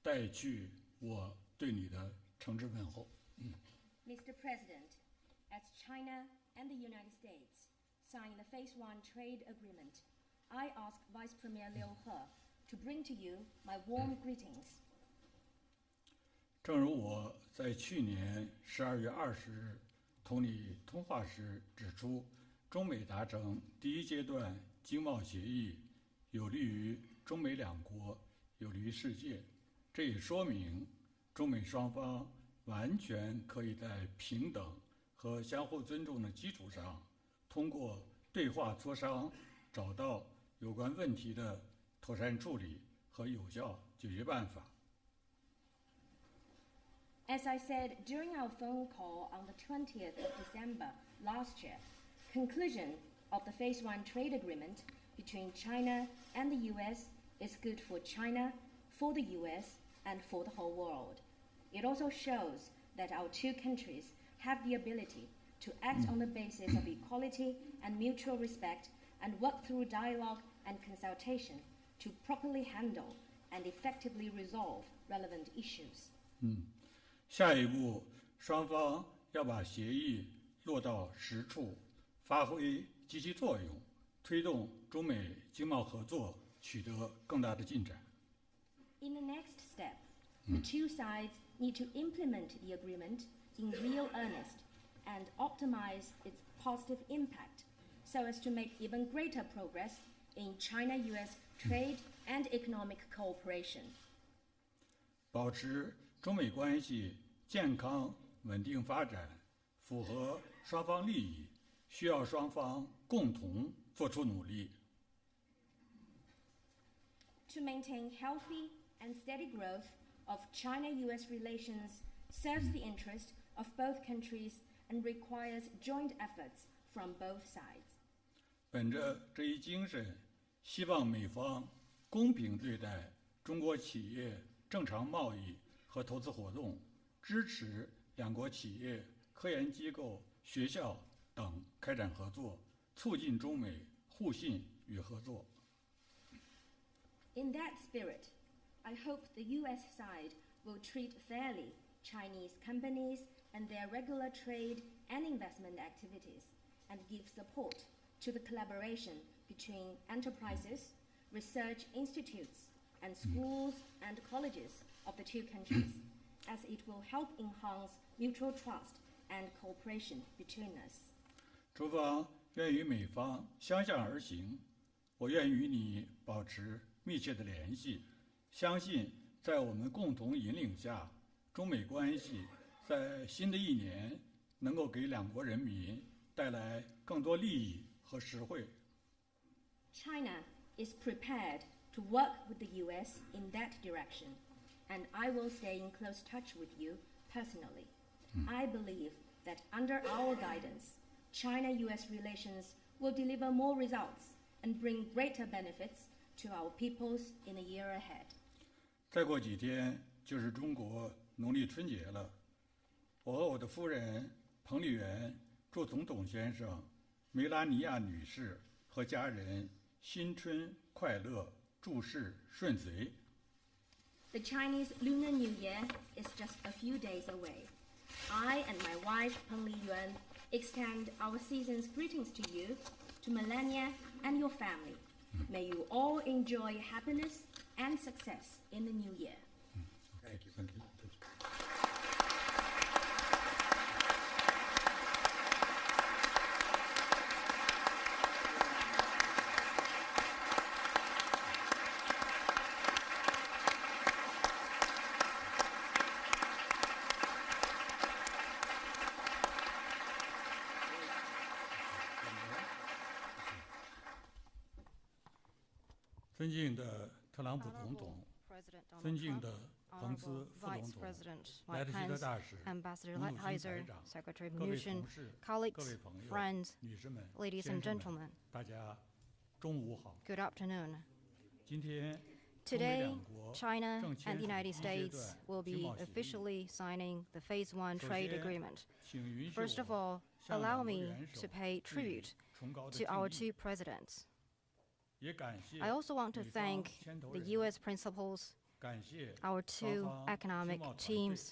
带去我对你的诚挚问候。Mr. President, as China and the United States sign the Phase 1 trade agreement, I ask Vice Premier Liu He to bring to you my warm greetings. 正如我在去年12月20日同你通话时指出，中美达成第一阶段经贸协议，有利于中美两国，有利于世界。这也说明中美双方完全可以在平等和相互尊重的基础上，通过对话磋商，找到有关问题的妥善处理和有效解决办法。As I said during our phone call on the 20th of December last year, conclusion of the Phase 1 trade agreement between China and the US is good for China, for the US, and for the whole world. It also shows that our two countries have the ability to act on the basis of equality and mutual respect and work through dialogue and consultation to properly handle and effectively resolve relevant issues. 下一步，双方要把协议落到实处，发挥积极作用，推动中美经贸合作取得更大的进展。In the next step, the two sides need to implement the agreement in real earnest and optimize its positive impact so as to make even greater progress in China-US trade and economic cooperation. 保持中美关系健康稳定发展，符合双方利益，需要双方共同做出努力。To maintain healthy and steady growth of China-US relations serves the interest of both countries and requires joint efforts from both sides. 本着这一精神，希望美方公平对待中国企业正常贸易和投资活动，支持两国企业、科研机构、学校等开展合作，促进中美互信与合作。In that spirit, I hope the US side will treat fairly Chinese companies and their regular trade and investment activities and give support to the collaboration between enterprises, research institutes, and schools and colleges of the two countries, as it will help enhance mutual trust and cooperation between us. 中方愿与美方相向而行，我愿与你保持密切的联系，相信在我们共同引领下，中美关系在新的一年能够给两国人民带来更多利益和实惠。China is prepared to work with the US in that direction, and I will stay in close touch with you personally. I believe that under our guidance, China-US relations will deliver more results and bring greater benefits to our peoples in the year ahead. 再过几天就是中国农历春节了，我和我的夫人彭丽媛祝总统先生、梅拉尼亚女士和家人新春快乐，诸事顺遂。The Chinese Lunar New Year is just a few days away. I and my wife, Peng Liyuan, extend our season's greetings to you, to Melania and your family. May you all enjoy happiness and success in the new year. Thank you. Thank you. 尊敬的特朗普总统， President Donald 尊敬 Trump, 的彭斯 Honorable 副总 Vice 统， President 来 Mike 自习的 Pence, 大使， Ambassador 彭鲁勋 Lighthizer, 台长， Secretary 各位 Mnuchin, 同事，各 colleagues, 位朋友， friends, 女士们， ladies 先 and 生 gentlemen, 们，大家中午好。 good afternoon. 今天，中美 Today, 两国 China 正 and 签 the 署 United 第一阶 States 段 will 经 be 贸协议。 officially signing the Phase 1首 trade 先， agreement. 请允许 First of 我 all, 向 allow 两国 me 元 to 首 pay 致以 tribute 崇高的 to our 敬意， two presidents. 也感谢 I also want to 美方 thank 牵头 the 人， US principals, 感谢 our 双 two 方经 economic 贸团队， teams,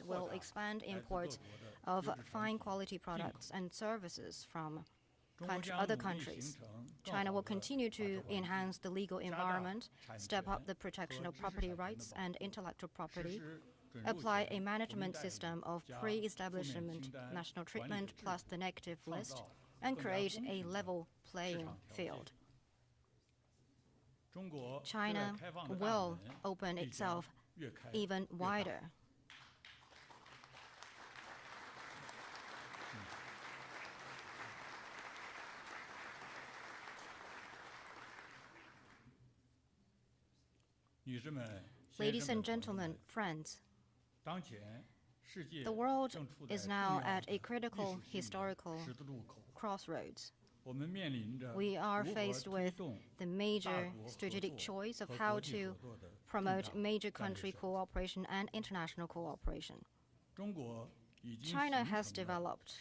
government will expand import of fine quality products and services from other countries. China will continue to enhance the legal environment, step up the protection of property rights and intellectual property, apply a management system of pre-establishment national treatment plus the negative list, and create a level playing field. China will open itself even wider. Ladies and gentlemen, friends, the world is now at a critical historical crossroads. We are faced with the major strategic choice of how to promote major country cooperation and international cooperation. China has developed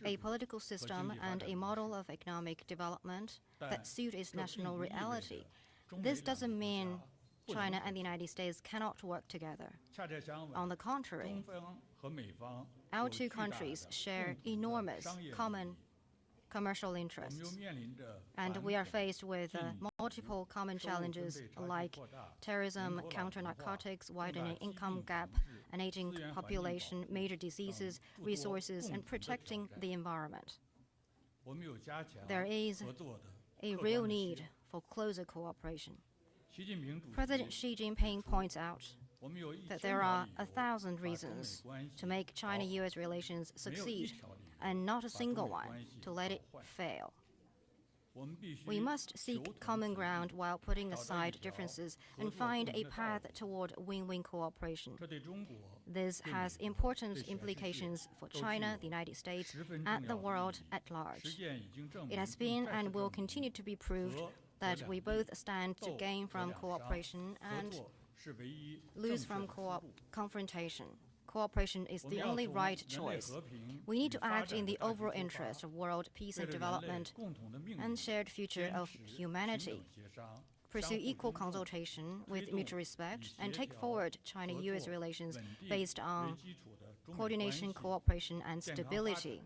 a political system and a model of economic development that suit its national reality. This doesn't mean China and the United States cannot work together. On the contrary, our two countries share enormous common commercial interests, and we are faced with multiple common challenges like terrorism, counter-narcotics, widening income gap, an aging population, major diseases, resources, and protecting the environment. There is a real need for closer cooperation. President Xi Jinping points out that there are 1,000 reasons to make China-US relations succeed, and not a single one to let it fail. We must seek common ground while putting aside differences and find a path toward win-win cooperation. This has important implications for China, the United States, and the world at large. It has been and will continue to be proved that we both stand to gain from cooperation and lose from confrontation. Cooperation is the only right choice. We need to act in the overall interest of world peace and development and shared future of humanity. Pursue equal consultation with mutual respect and take forward China-US relations based on coordination, cooperation, and stability,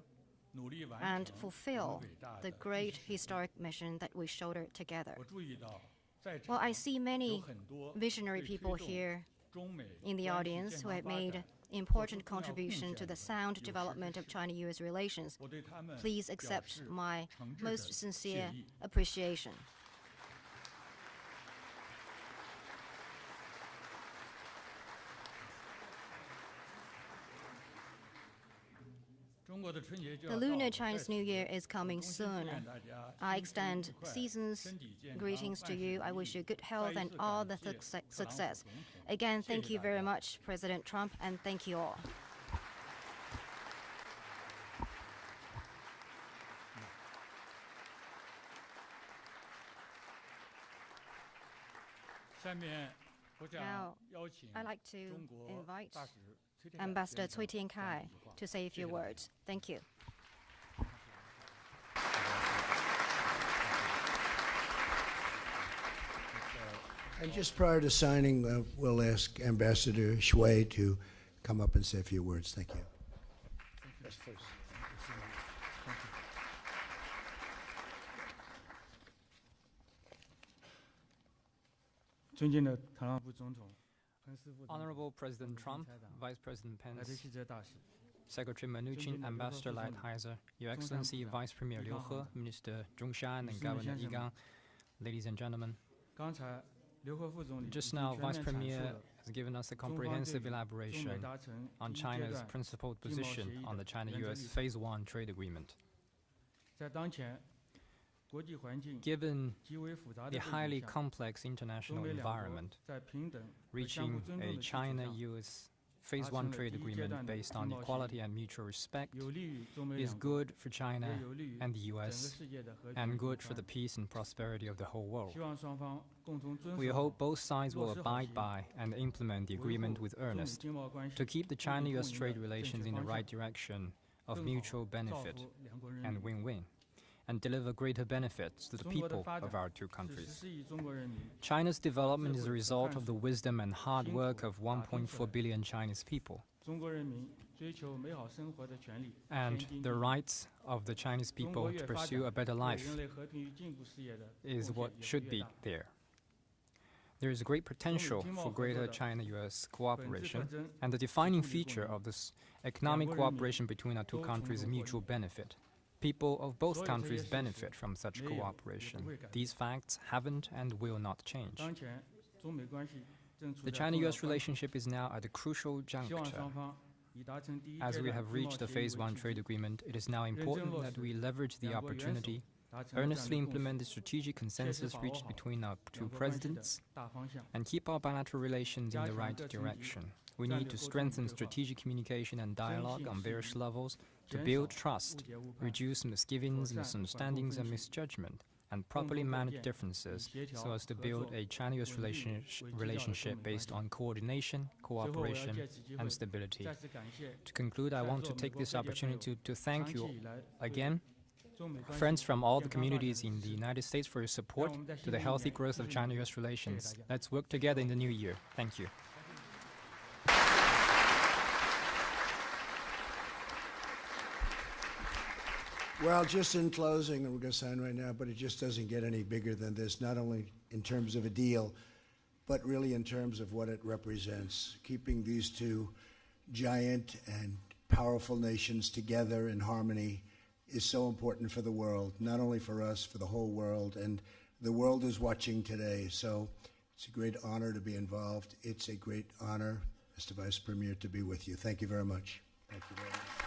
and fulfill the great historic mission that we shoulder together. Well, I see many visionary people here in the audience who have made important contribution to the sound development of China-US relations. Please accept my most sincere appreciation. The Lunar Chinese New Year is coming soon. I extend season's greetings to you. I wish you good health and all the success. Again, thank you very much, President Trump, and thank you all. Now, I'd like to invite Ambassador Cui Tiankai to say a few words. Thank you. And just prior to signing, we'll ask Ambassador Shui to come up and say a few words. Thank you. Yes, please. 尊敬的特朗普总统。 Honorable President Trump, Vice President Pence, Secretary Mnuchin, Ambassador Lighthizer, Your Excellency Vice Premier Liu He, Minister Zhongshan, and Governor Yigang, ladies and gentlemen. Just now, Vice Premier has given us a comprehensive elaboration on China's principled position on the China-US Phase 1 trade agreement. Given the highly complex international environment, reaching a China-US Phase 1 trade agreement based on equality and mutual respect is good for China and the US, and good for the peace and prosperity of the whole world. We hope both sides will abide by and implement the agreement with earnest to keep the China-US trade relations in the right direction of mutual benefit and win-win, and deliver greater benefits to the people of our two countries. China's development is a result of the wisdom and hard work of 1.4 billion Chinese people. and the rights of the Chinese people to pursue a better life is what should be there. There is great potential for greater China-US cooperation, and the defining feature of this economic cooperation between our two countries is mutual benefit. People of both countries benefit from such cooperation. These facts haven't and will not change. The China-US relationship is now at a crucial juncture. As we have reached the Phase 1 trade agreement, it is now important that we leverage the opportunity, earnestly implement the strategic consensus reached between our two presidents, and keep our bilateral relations in the right direction. We need to strengthen strategic communication and dialogue on various levels to build trust, reduce misgivings, misunderstandings, and misjudgment, and properly manage differences so as to build a China-US relationship based on coordination, cooperation, and stability. To conclude, I want to take this opportunity to thank you again, friends from all the communities in the United States, for your support to the healthy growth of China-US relations. Let's work together in the new year. Thank you. Well, just in closing, and we're going to sign right now, but it just doesn't get any bigger than this, not only in terms of a deal, but really in terms of what it represents. Keeping these two giant and powerful nations together in harmony is so important for the world, not only for us, for the whole world. And the world is watching today, so it's a great honor to be involved. It's a great honor, Mr. Vice Premier, to be with you. Thank you very much. Thank you very much.